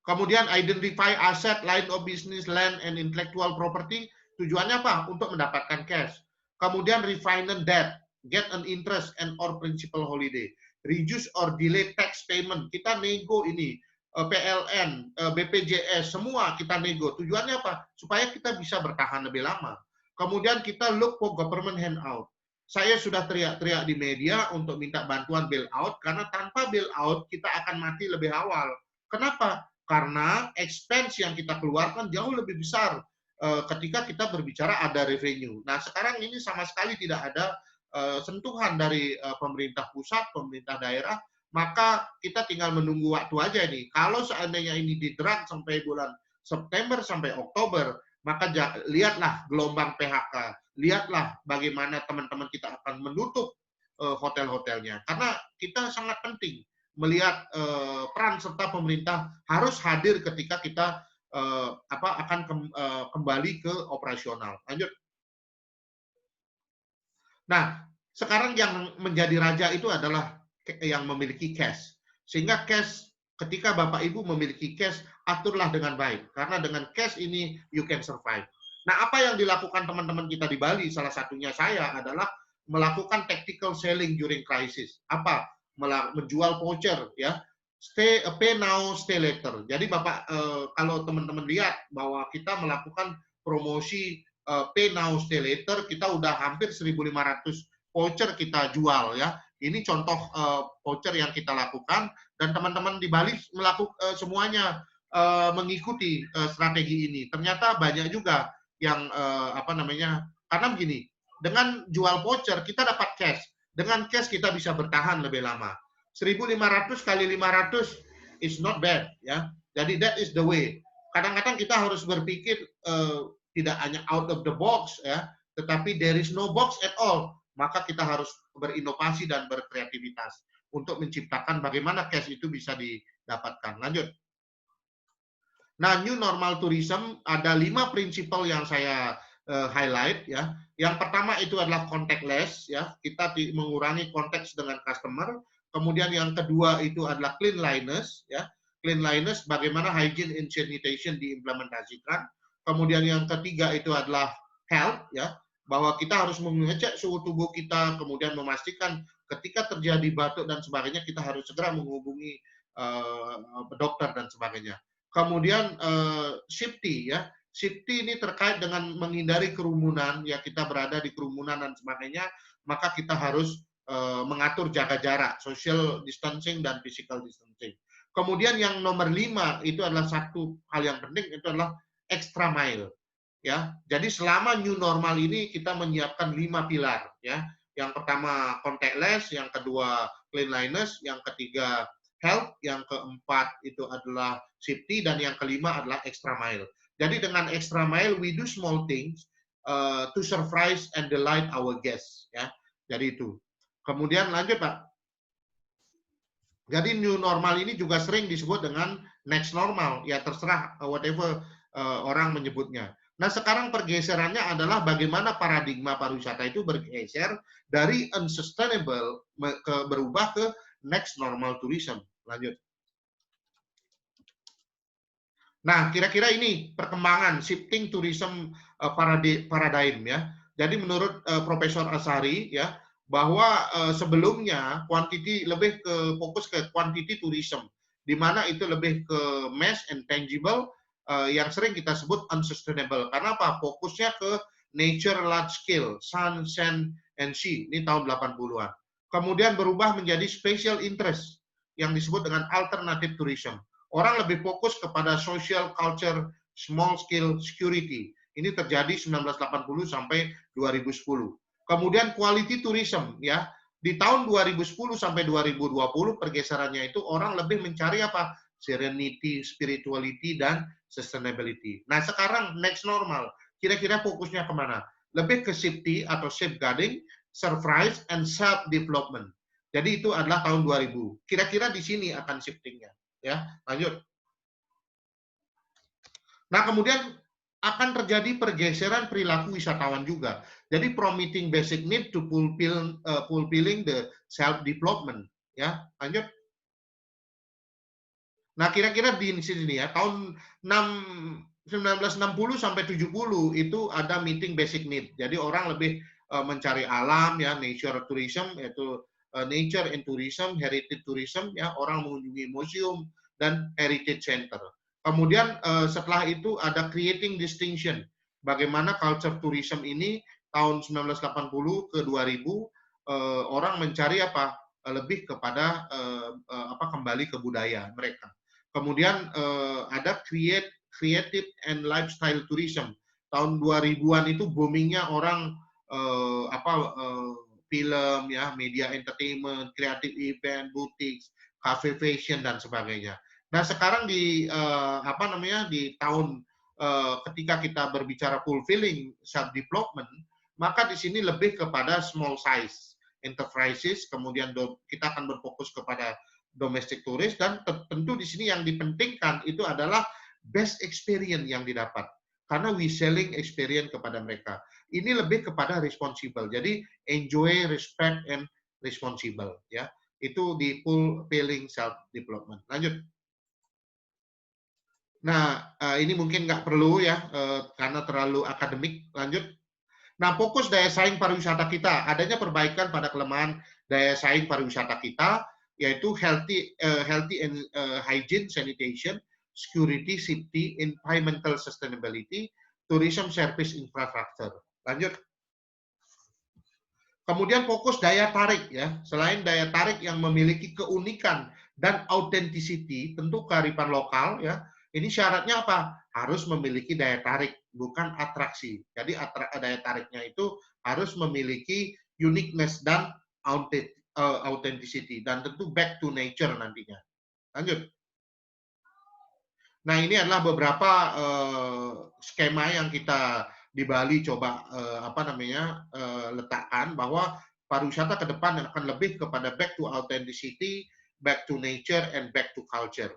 Kemudian identify asset, line of business, land, and intellectual property. Tujuannya apa? Untuk mendapatkan cash. Kemudian refinance debt, get an interest and or principal holiday. Reduce or delay tax payment. Kita nego ini. PLN, BPJS, semua kita nego. Tujuannya apa? Supaya kita bisa bertahan lebih lama. Kemudian kita look for government handout. Saya sudah teriak-teriak di media untuk minta bantuan bailout, karena tanpa bailout kita akan mati lebih awal. Kenapa? Karena expense yang kita keluarkan jauh lebih besar ketika kita berbicara ada revenue. Nah sekarang ini sama sekali tidak ada sentuhan dari pemerintah pusat, pemerintah daerah, maka kita tinggal menunggu waktu aja nih. Kalau seandainya ini di-drag sampai bulan September sampai Oktober, maka lihatlah gelombang PHK, lihatlah bagaimana teman-teman kita akan menutup hotel-hotelnya. Karena kita sangat penting melihat peran serta pemerintah harus hadir ketika kita akan kembali ke operasional. Lanjut. Nah, sekarang yang menjadi raja itu adalah yang memiliki cash. Sehingga cash, ketika Bapak Ibu memiliki cash, aturlah dengan baik. Karena dengan cash ini you can survive. Nah, apa yang dilakukan teman-teman kita di Bali, salah satunya saya, adalah melakukan tactical selling during crisis. Apa? Menjual voucher, ya. Pay now, stay later. Jadi Bapak, kalau teman-teman lihat bahwa kita melakukan promosi pay now, stay later, kita udah hampir 1.500 voucher kita jual, ya. Ini contoh voucher yang kita lakukan, dan teman-teman di Bali melakukan semuanya mengikuti strategi ini. Ternyata banyak juga yang karena begini, dengan jual voucher kita dapat cash. Dengan cash kita bisa bertahan lebih lama. 1.500 kali 500 is not bad, ya. Jadi that is the way. Kadang-kadang kita harus berpikir tidak hanya out of the box, ya, tetapi there is no box at all. Maka kita harus berinovasi dan berkreativitas untuk menciptakan bagaimana cash itu bisa didapatkan. Lanjut. Nah, new normal tourism ada 5 prinsipal yang saya highlight, ya. Yang pertama itu adalah contactless, ya. Kita mengurangi kontak dengan customer. Kemudian yang kedua itu adalah cleanliness, ya. Cleanliness, bagaimana hygiene and sanitation diimplementasikan. Kemudian yang ketiga itu adalah health, ya, bahwa kita harus mengecek suhu tubuh kita, kemudian memastikan ketika terjadi batuk dan sebagainya kita harus segera menghubungi dokter dan sebagainya. Kemudian safety, ya. Safety ini terkait dengan menghindari kerumunan, ya, kita berada di kerumunan dan sebagainya, maka kita harus mengatur jaga jarak, social distancing dan physical distancing. Kemudian yang nomor 5 itu adalah satu hal yang penting, itu adalah extra mile. Ya, jadi selama new normal ini kita menyiapkan 5 pilar, ya. Yang pertama contactless, yang kedua cleanliness, yang ketiga health, yang keempat itu adalah safety, dan yang kelima adalah extra mile. Jadi dengan extra mile we do small things to surprise and delight our guests, ya. Jadi itu. Kemudian lanjut Pak. Jadi new normal ini juga sering disebut dengan next normal, ya terserah whatever orang menyebutnya. Nah, sekarang pergeserannya adalah bagaimana paradigma pariwisata itu bergeser dari unsustainable berubah ke next normal tourism. Lanjut. Nah, kira-kira ini perkembangan shifting tourism paradigm, ya. Jadi menurut Profesor Asari, ya, bahwa sebelumnya quantity lebih ke fokus ke quantity tourism, di mana itu lebih ke mass and tangible, yang sering kita sebut unsustainable. Karena apa? Fokusnya ke nature large scale, sun, sand, and sea. Ini tahun 80-an. Kemudian berubah menjadi special interest, yang disebut dengan alternative tourism. Orang lebih fokus kepada social culture, small scale security. Ini terjadi 1980 sampai 2010. Kemudian quality tourism, ya. Di tahun 2010 sampai 2020 pergeserannya itu orang lebih mencari apa? Serenity, spirituality, dan sustainability. Nah sekarang next normal, kira-kira fokusnya kemana? Lebih ke safety atau safeguarding, surprise, and self-development. Jadi itu adalah tahun 2000. Kira-kira di sini akan shiftingnya. Ya, lanjut. Nah kemudian akan terjadi pergeseran perilaku wisatawan juga. Jadi from meeting basic need to fulfilling the self-development. Ya, lanjut. Nah, kira-kira di sini ya, tahun 1960 sampai 70 itu ada meeting basic need. Jadi orang lebih mencari alam ya, nature tourism yaitu nature and tourism, heritage tourism ya, orang mengunjungi museum dan heritage center. Kemudian setelah itu ada creating distinction. Bagaimana culture tourism ini tahun 1980 ke 2000 orang mencari apa? Lebih kepada kembali ke budaya mereka. Kemudian ada creative and lifestyle tourism. Tahun 2000-an itu boomingnya orang film ya, media entertainment, creative event, boutiques, cafe fashion dan sebagainya. Nah, sekarang di di tahun ketika kita berbicara fulfilling self development, maka di sini lebih kepada small size enterprises, kemudian kita akan berfokus kepada domestic tourist, dan tentu di sini yang dipentingkan itu adalah best experience yang didapat karena we selling experience kepada mereka. Ini lebih kepada responsible. Jadi enjoy, respect, and responsible ya. Itu di fulfilling self development. Lanjut. Nah, ini mungkin nggak perlu ya karena terlalu akademik. Lanjut. Nah, fokus daya saing pariwisata kita, adanya perbaikan pada kelemahan daya saing pariwisata kita, yaitu healthy and hygiene, sanitation, security, safety, environmental sustainability, tourism service infrastructure. Lanjut. Kemudian fokus daya tarik ya. Selain daya tarik yang memiliki keunikan dan authenticity, tentu kearifan lokal ya. Ini syaratnya apa? Harus memiliki daya tarik, bukan atraksi. Jadi daya tariknya itu harus memiliki uniqueness dan authenticity, dan tentu back to nature nantinya. Lanjut. Nah, ini adalah beberapa skema yang kita di Bali coba letakkan, bahwa pariwisata ke depan akan lebih kepada back to authenticity, back to nature, and back to culture.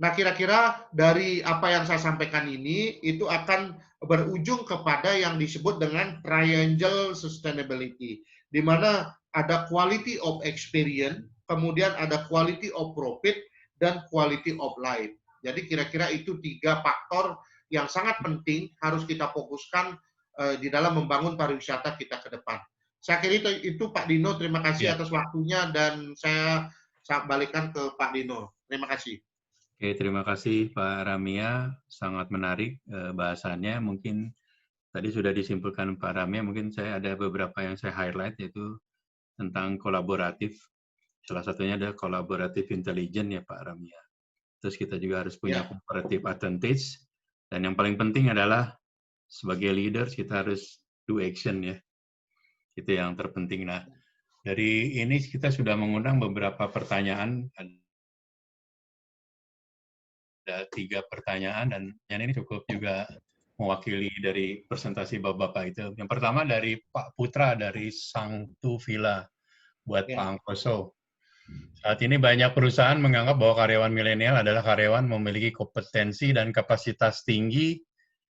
Nah, kira-kira dari apa yang saya sampaikan ini, itu akan berujung kepada yang disebut dengan triangle sustainability, di mana ada quality of experience, kemudian ada quality of profit, dan quality of life. Jadi kira-kira itu 3 faktor yang sangat penting harus kita fokuskan di dalam membangun pariwisata kita ke depan. Saya kira itu Pak Dino, terima kasih atas waktunya, dan saya balikkan ke Pak Dino. Terima kasih. Oke, terima kasih Pak Ramia, sangat menarik bahasannya. Mungkin tadi sudah disimpulkan Pak Ramia, mungkin saya ada beberapa yang saya highlight, yaitu tentang kolaboratif. Salah satunya ada kolaboratif intelijen ya Pak Ramia. Terus kita juga harus punya cooperative advantage, dan yang paling penting adalah sebagai leaders kita harus do action ya. Itu yang terpenting. Nah, dari ini kita sudah mengundang beberapa pertanyaan. Ada 3 pertanyaan, dan yang ini cukup juga mewakili dari presentasi Bapak-Bapak itu. Yang pertama dari Pak Putra dari Sangtu Villa buat Pak Angkoso. Saat ini banyak perusahaan menganggap bahwa karyawan milenial adalah karyawan memiliki kompetensi dan kapasitas tinggi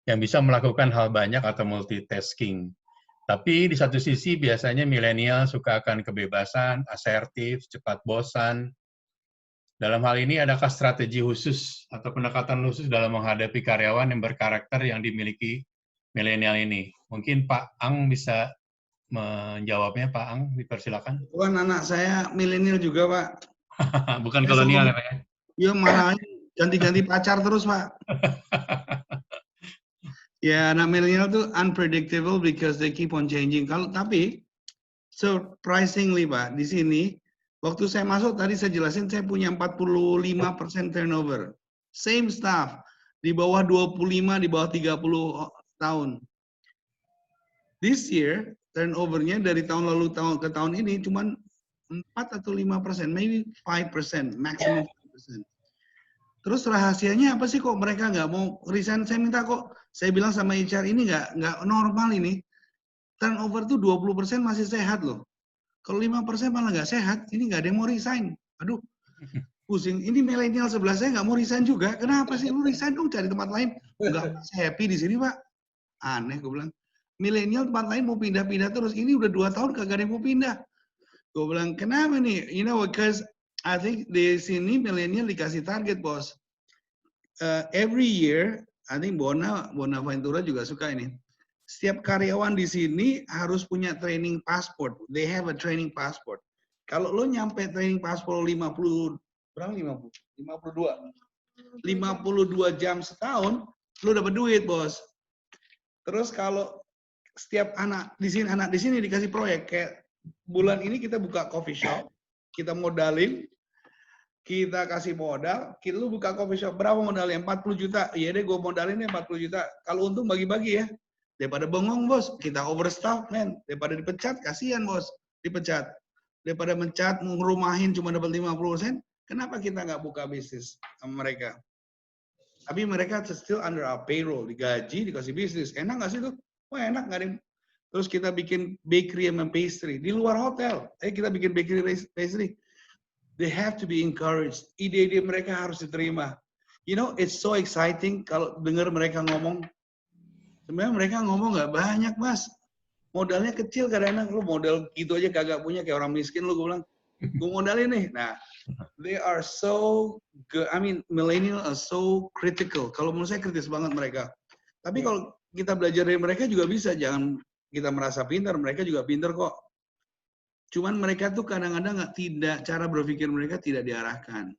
yang bisa melakukan hal banyak atau multitasking. Tapi di satu sisi biasanya milenial suka akan kebebasan, asertif, cepat bosan. Dalam hal ini, adakah strategi khusus atau pendekatan khusus dalam menghadapi karyawan yang berkarakter yang dimiliki milenial ini? Mungkin Pak Ang bisa menjawabnya. Pak Ang, dipersilakan. Tuan, anak saya milenial juga, Pak. Bukan kolonial ya, Pak ya? Ya, malah ganti-ganti pacar terus, Pak. Ya, anak milenial tuh unpredictable because they keep on changing. Tapi surprisingly, Pak, di sini Waktu saya masuk tadi saya jelasin saya punya 45% turnover. Same staff. Di bawah 25, di bawah 30 tahun. This year, turnovernya dari tahun lalu ke tahun ini cuma 4 atau 5%, maybe 5%, maximum 5%. Terus rahasianya apa sih kok mereka nggak mau resign? Saya minta kok, saya bilang sama HR ini nggak normal ini. Turnover tuh 20% masih sehat loh. Kalau 5% malah nggak sehat, ini nggak ada yang mau resign. Aduh, pusing. Ini milenial sebelah saya nggak mau resign juga. Kenapa sih? Lu resign dong, cari tempat lain. Nggak, saya happy di sini, Pak. Aneh, gue bilang. Milenial tempat lain mau pindah-pindah terus. Ini udah 2 tahun kagak ada yang mau pindah. Gue bilang, kenapa nih? You know, because I think di sini milenial dikasih target, bos. Every year, I think Bonaventura juga suka ini. Setiap karyawan di sini harus punya training passport. They have a training passport. Kalau lo nyampe training passport 52 jam setahun, lo dapat duit, bos. Terus kalau setiap anak di sini dikasih proyek, kayak bulan ini kita buka coffee shop, kita modalin, kita kasih modal, lu buka coffee shop, berapa modalnya? 40 juta. Iya deh, gue modalin 40 juta. Kalau untung bagi-bagi ya. Daripada bengong, bos. Kita overstaff, men. Daripada dipecat, kasihan, bos. Dipecat. Daripada mencat, ngerumahin cuma dapat 50%, kenapa kita nggak buka bisnis sama mereka? Tapi mereka still under our payroll. Digaji, dikasih bisnis. Enak nggak sih tuh? Wah, enak nggak, ada. Terus kita bikin bakery sama pastry. Di luar hotel. Kita bikin bakery pastry. They have to be encouraged. Ide-ide mereka harus diterima. You know, it's so exciting kalau dengar mereka ngomong. Sebenarnya mereka ngomong nggak banyak, Mas. Modalnya kecil kadang-kadang. Lu modal gitu aja kagak punya, kayak orang miskin lu, gue bilang. Gue modalin nih. Nah, they are so good. I mean, millennial are so critical. Kalau menurut saya kritis banget mereka. Tapi kalau kita belajar dari mereka juga bisa. Jangan kita merasa pintar. Mereka juga pintar kok. Cuman mereka tuh kadang-kadang cara berpikir mereka tidak diarahkan.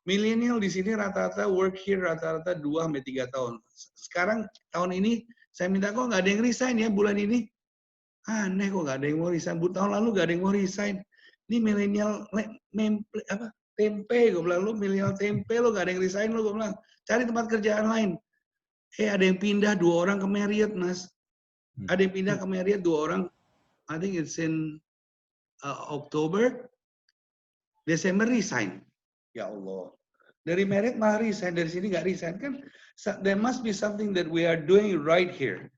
Milenial di sini rata-rata work here rata-rata 2-3 tahun. Sekarang tahun ini saya minta kok nggak ada yang resign ya bulan ini. Aneh kok nggak ada yang mau resign. Tahun lalu nggak ada yang mau resign. Ini milenial tempe, gue bilang, lu milenial tempe, lu nggak ada yang resign, lu gue bilang, cari tempat kerjaan lain. Ada yang pindah 2 orang ke Marriott, Mas. Ada yang pindah ke Marriott 2 orang. I think it's in Oktober, Desember resign. Ya Allah. Dari Marriott malah resign, dari sini nggak resign kan? There must be something that we are doing right here.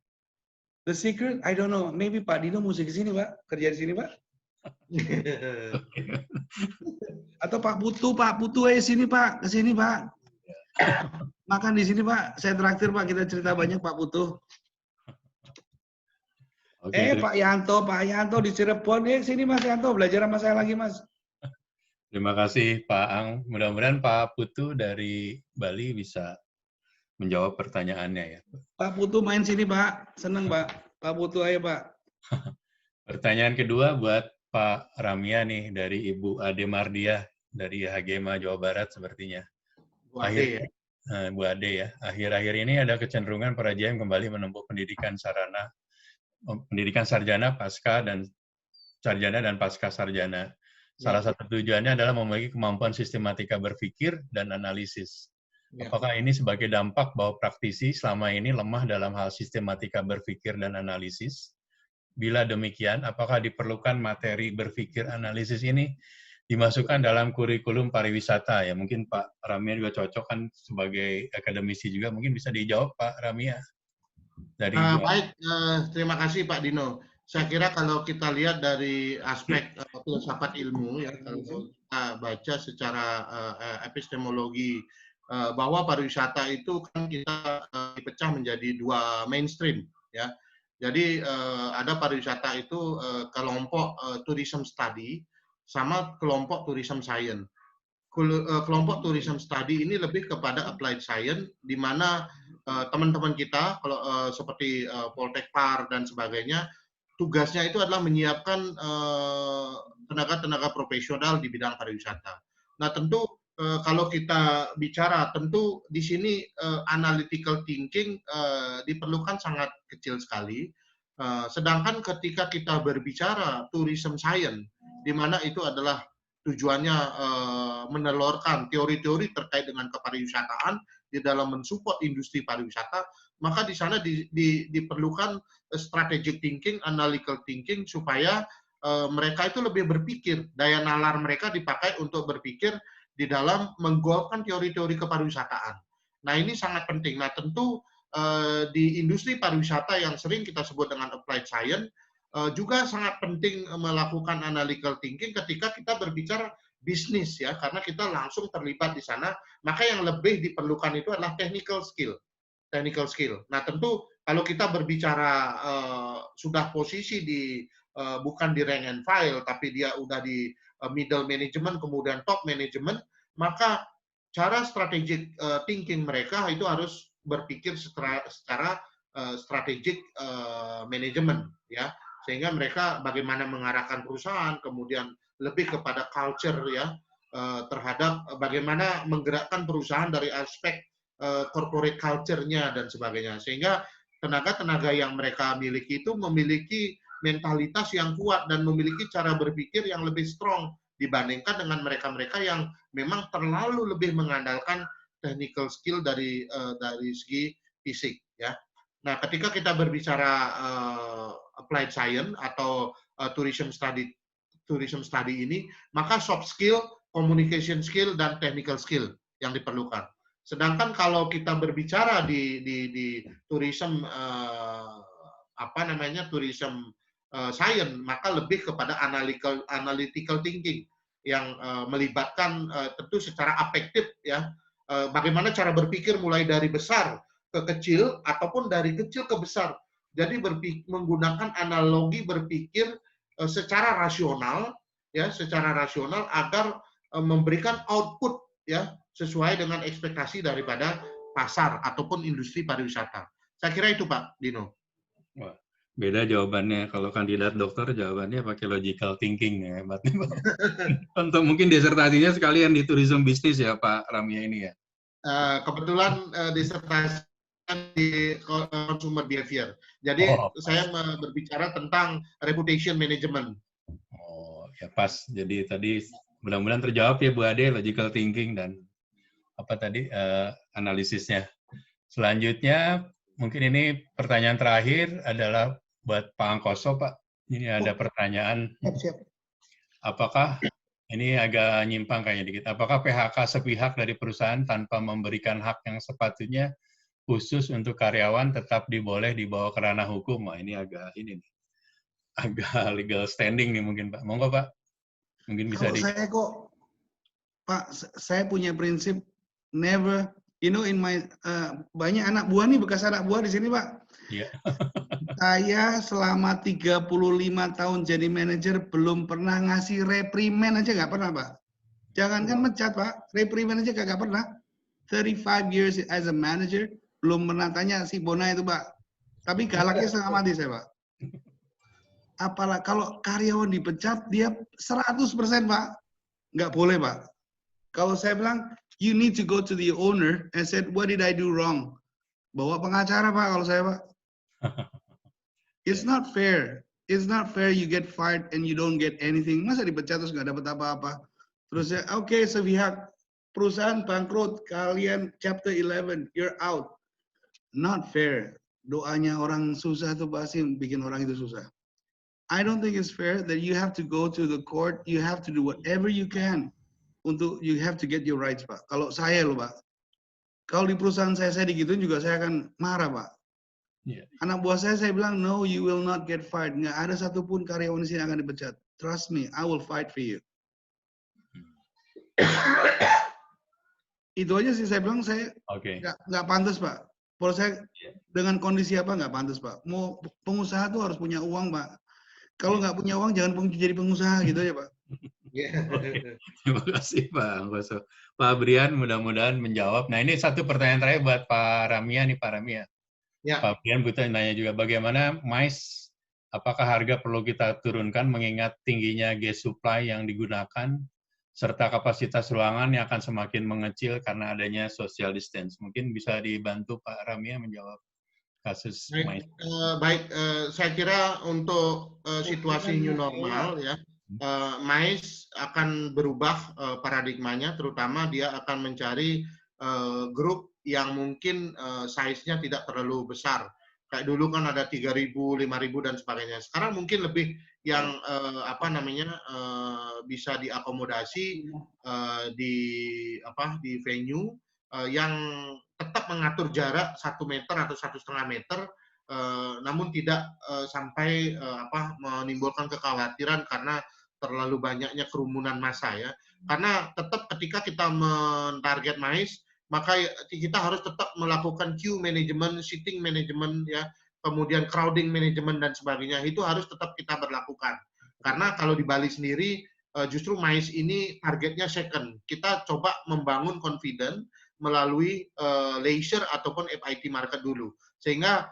The secret, I don't know. Maybe Pak Dino mesti ke sini, Pak. Kerja di sini, Pak. Atau Pak Putu aja sini, Pak. Ke sini, Pak. Makan di sini, Pak. Saya traktir, Pak. Kita cerita banyak, Pak Putu. Pak Yanto di Cirebon. Sini Mas Yanto, belajar sama saya lagi, Mas. Terima kasih Pak Ang. Mudah-mudahan Pak Putu dari Bali bisa menjawab pertanyaannya ya. Pak Putu main sini, Pak. Senang, Pak. Pak Putu ayo, Pak. Pertanyaan kedua buat Pak Ramia nih dari Ibu Ade Mardiah dari HGMA Jawa Barat sepertinya. Bu Ade ya. Akhir-akhir ini ada kecenderungan para JM kembali menempuh pendidikan sarjana, pasca dan sarjana dan pasca sarjana. Salah satu tujuannya adalah memiliki kemampuan sistematika berpikir dan analisis. Apakah ini sebagai dampak bahwa praktisi selama ini lemah dalam hal sistematika berpikir dan analisis? Bila demikian, apakah diperlukan materi berpikir analisis ini dimasukkan dalam kurikulum pariwisata? Ya, mungkin Pak Ramia juga cocok kan sebagai akademisi juga, mungkin bisa dijawab Pak Ramia. Baik, terima kasih Pak Dino. Saya kira kalau kita lihat dari aspek filsafat ilmu, ya, kalau kita baca secara epistemologi, bahwa pariwisata itu kan kita dipecah menjadi 2 mainstream, ya. Jadi ada pariwisata itu kelompok tourism study sama kelompok tourism science. Kelompok tourism study ini lebih kepada applied science, di mana teman-teman kita kalau seperti Poltekpar dan sebagainya, tugasnya itu adalah menyiapkan tenaga-tenaga profesional di bidang pariwisata. Nah, tentu kalau kita bicara, tentu di sini analytical thinking diperlukan sangat kecil sekali. Sedangkan ketika kita berbicara tourism science, di mana itu adalah tujuannya menelurkan teori-teori terkait dengan kepariwisataan di dalam mensupport industri pariwisata, maka di sana diperlukan strategic thinking, analytical thinking, supaya mereka itu lebih berpikir, daya nalar mereka dipakai untuk berpikir di dalam menggolkan teori-teori kepariwisataan. Nah, ini sangat penting. Nah, tentu di industri pariwisata yang sering kita sebut dengan applied science, juga sangat penting melakukan analytical thinking ketika kita berbicara bisnis, ya, karena kita langsung terlibat di sana. Maka yang lebih diperlukan itu adalah technical skill. Technical skill. Nah, tentu kalau kita berbicara sudah posisi di bukan di rank and file, tapi dia udah di middle management, kemudian top management, maka cara strategic thinking mereka itu harus berpikir secara strategic management, ya, sehingga mereka bagaimana mengarahkan perusahaan, kemudian lebih kepada culture, ya, terhadap bagaimana menggerakkan perusahaan dari aspek corporate culture-nya dan sebagainya, sehingga tenaga-tenaga yang mereka miliki itu memiliki mentalitas yang kuat dan memiliki cara berpikir yang lebih strong dibandingkan dengan mereka-mereka yang memang terlalu lebih mengandalkan technical skill dari segi fisik, ya. Nah, ketika kita berbicara applied science atau tourism study ini, maka soft skill, communication skill, dan technical skill yang diperlukan. Sedangkan kalau kita berbicara di tourism tourism science, maka lebih kepada analytical thinking yang melibatkan tentu secara afektif, ya, bagaimana cara berpikir mulai dari besar ke kecil ataupun dari kecil ke besar. Jadi menggunakan analogi berpikir secara rasional, ya, secara rasional agar memberikan output, ya, sesuai dengan ekspektasi daripada pasar ataupun industri pariwisata. Saya kira itu, Pak Dino. Wah, beda jawabannya. Kalau kandidat dokter jawabannya pakai logical thinking, ya, hebatnya, Pak. Untuk mungkin disertasinya sekalian di tourism bisnis, ya, Pak Ramia ini, ya. Kebetulan disertasi di consumer behavior. Jadi saya berbicara tentang reputation management. Oh, ya pas. Jadi tadi mudah-mudahan terjawab ya Bu Ade, logical thinking dan apa tadi analisisnya. Selanjutnya mungkin ini pertanyaan terakhir adalah buat Pak Angkoso, Pak. Ini ada pertanyaan. Siap. Apakah ini agak nyimpang kayaknya dikit. Apakah PHK sepihak dari perusahaan tanpa memberikan hak yang sepatutnya khusus untuk karyawan tetap boleh dibawa ke ranah hukum? Wah, ini agak agak legal standing nih mungkin, Pak. Monggo, Pak. Mungkin bisa saya kok, Pak, saya punya prinsip never, in my banyak anak buah nih, bekas anak buah di sini, Pak. Iya. Saya selama 35 tahun jadi manajer belum pernah ngasih reprimand aja nggak pernah, Pak. Jangankan mencat, Pak, reprimand aja nggak pernah. 35 years as a manager belum pernah tanya si Bona itu, Pak. Tapi galaknya setengah mati saya, Pak. Apalagi kalau karyawan dipecat, dia 100%, Pak. Nggak boleh, Pak. Kalau saya bilang, you need to go to the owner and said, what did I do wrong? Bawa pengacara, Pak, kalau saya, Pak. It's not fair. It's not fair you get fired and you don't get anything. Masa dipecat terus nggak dapat apa-apa? Terus ya, oke, sepihak perusahaan bangkrut, kalian chapter 11, you're out. Not fair. Doanya orang susah tuh pasti bikin orang itu susah. I don't think it's fair that you have to go to the court, you have to do whatever you can untuk you have to get your rights, Pak. Kalau saya loh, Pak. Kalau di perusahaan saya digituin juga saya akan marah, Pak. Yeah. Anak buah saya bilang, no, you will not get fired. Nggak ada satupun karyawan di sini yang akan dipecat. Trust me, I will fight for you. Itu aja sih saya bilang, saya nggak pantas, Pak. Kalau saya dengan kondisi apa nggak pantas, Pak. Mau pengusaha tuh harus punya uang, Pak. Kalau nggak punya uang, jangan jadi pengusaha, gitu aja, Pak. Terima kasih, Pak Angkoso. Pak Brian mudah-mudahan menjawab. Nah, ini satu pertanyaan terakhir buat Pak Ramia nih, Pak Ramia. Ya. Pak Brian butuh nanya juga, bagaimana MICE, apakah harga perlu kita turunkan mengingat tingginya gas supply yang digunakan, serta kapasitas ruangan yang akan semakin mengecil karena adanya social distance? Mungkin bisa dibantu Pak Ramia menjawab kasus MICE. Baik, saya kira untuk situasi new normal, ya, Mais akan berubah paradigmanya, terutama dia akan mencari grup yang mungkin size-nya tidak terlalu besar. Kayak dulu kan ada 3.000, 5.000 dan sebagainya. Sekarang mungkin lebih yang bisa diakomodasi di venue yang tetap mengatur jarak 1 meter atau 1,5 meter, namun tidak sampai menimbulkan kekhawatiran karena terlalu banyaknya kerumunan massa ya. Karena tetap ketika kita mentarget mais, maka kita harus tetap melakukan queue management, seating management ya, kemudian crowding management dan sebagainya, itu harus tetap kita berlakukan. Karena kalau di Bali sendiri justru mais ini targetnya second. Kita coba membangun confidence melalui leisure ataupun FIT market dulu. Sehingga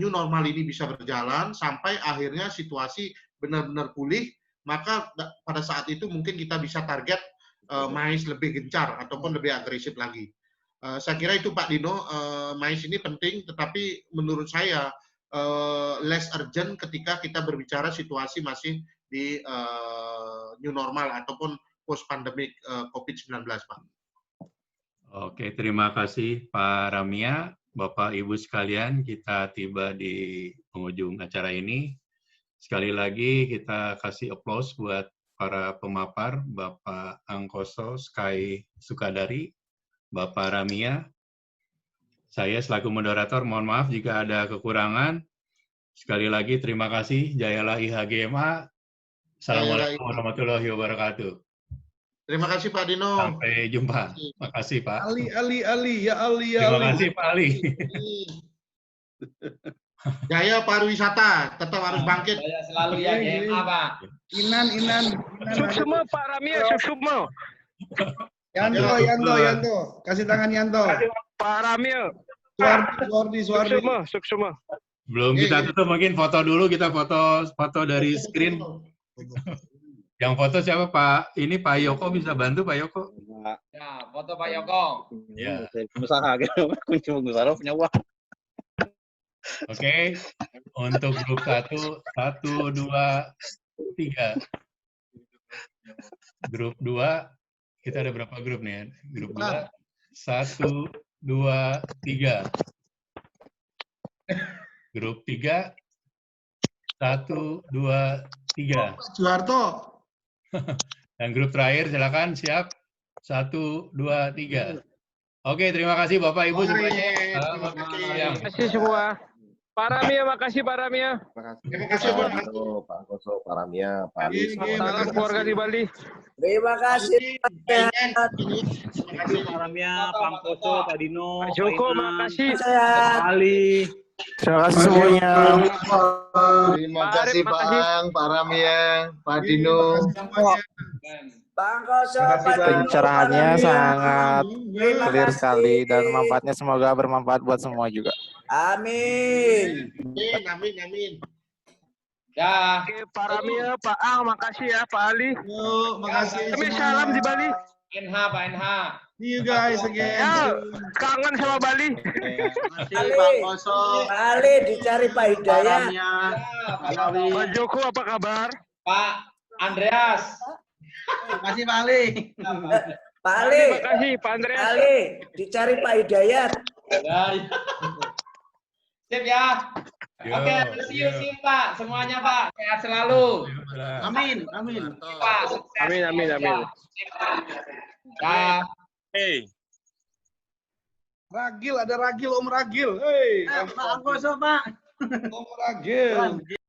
new normal ini bisa berjalan sampai akhirnya situasi benar-benar pulih, maka pada saat itu mungkin kita bisa target mais lebih gencar ataupun lebih agresif lagi. Saya kira itu Pak Dino, mais ini penting, tetapi menurut saya less urgent ketika kita berbicara situasi masih di new normal ataupun post pandemic COVID-19, Pak. Oke, terima kasih Pak Ramia. Bapak Ibu sekalian, kita tiba di penghujung acara ini. Sekali lagi kita kasih aplaus buat para pemapar, Bapak Angkoso Sky Sukadari, Bapak Ramia. Saya selaku moderator, mohon maaf jika ada kekurangan. Sekali lagi terima kasih, Jayalah IHGMA. Assalamualaikum warahmatullahi wabarakatuh. Terima kasih Pak Dino. Sampai jumpa. Terima kasih Pak. Ali, ya Ali, Terima kasih Pak Ali. Jaya pariwisata, tetap harus bangkit. Saya selalu ya GMA, Pak. Inan. Suksuma Pak Ramia, suksuma. Yanto. Kasih tangan Yanto. Pak Ramia. Suardi. Suksuma. Belum kita tutup, mungkin foto dulu, kita foto dari screen. Yang foto siapa Pak? Ini Pak Yoko, bisa bantu Pak Yoko? Ya, foto Pak Yoko. Ya. Pengusaha gitu, pengusaha punya uang. Oke, untuk grup 1, 1, 2, 3. Grup 2, kita ada berapa grup nih? Grup 2, 1, 2, 3. Grup 3, 1, 2, 3. Soeharto. Dan grup terakhir, silakan siap. 1, 2, 3. Oke, terima kasih Bapak Ibu semuanya. Terima kasih semua. Pak Ramia, makasih Pak Ramia. Terima kasih Pak. Pak Angkoso, Pak Ramia, Pak Ali. Salam keluarga di Bali. Terima kasih. Terima kasih Pak Ramia, Pak Angkoso, Pak Dino, Pak Joko, Iman, makasih. Pak Ali. Terima kasih semuanya. Terima kasih Bang, Pak Ramia, Pak Dino. Pak Angkoso, Pencerahannya sangat clear sekali dan manfaatnya semoga bermanfaat buat semua juga. Amin. Amin. Ya. Oke, Pak Ramia, Pak Ang, makasih ya, Pak Ali. Yuk, makasih. Kami salam di Bali. NH, Pak NH. See you guys again. Ya, kangen sama Bali. Pak Ali dicari Pak Hidayat. Pak Joko, apa kabar? Pak Andreas. Makasih Pak Ali. Pak Ali. Makasih, Pak Andreas. Pak Ali dicari Pak Hidayat. Ya. Sip ya. Yo, Oke, see you Pak. Semuanya Pak. Sehat selalu. Amin. Pak, sukses. Amin. Ya. Hey. Ragil, ada Ragil, Om Ragil. Hei, Pak Angkoso, Pak. Om Ragil.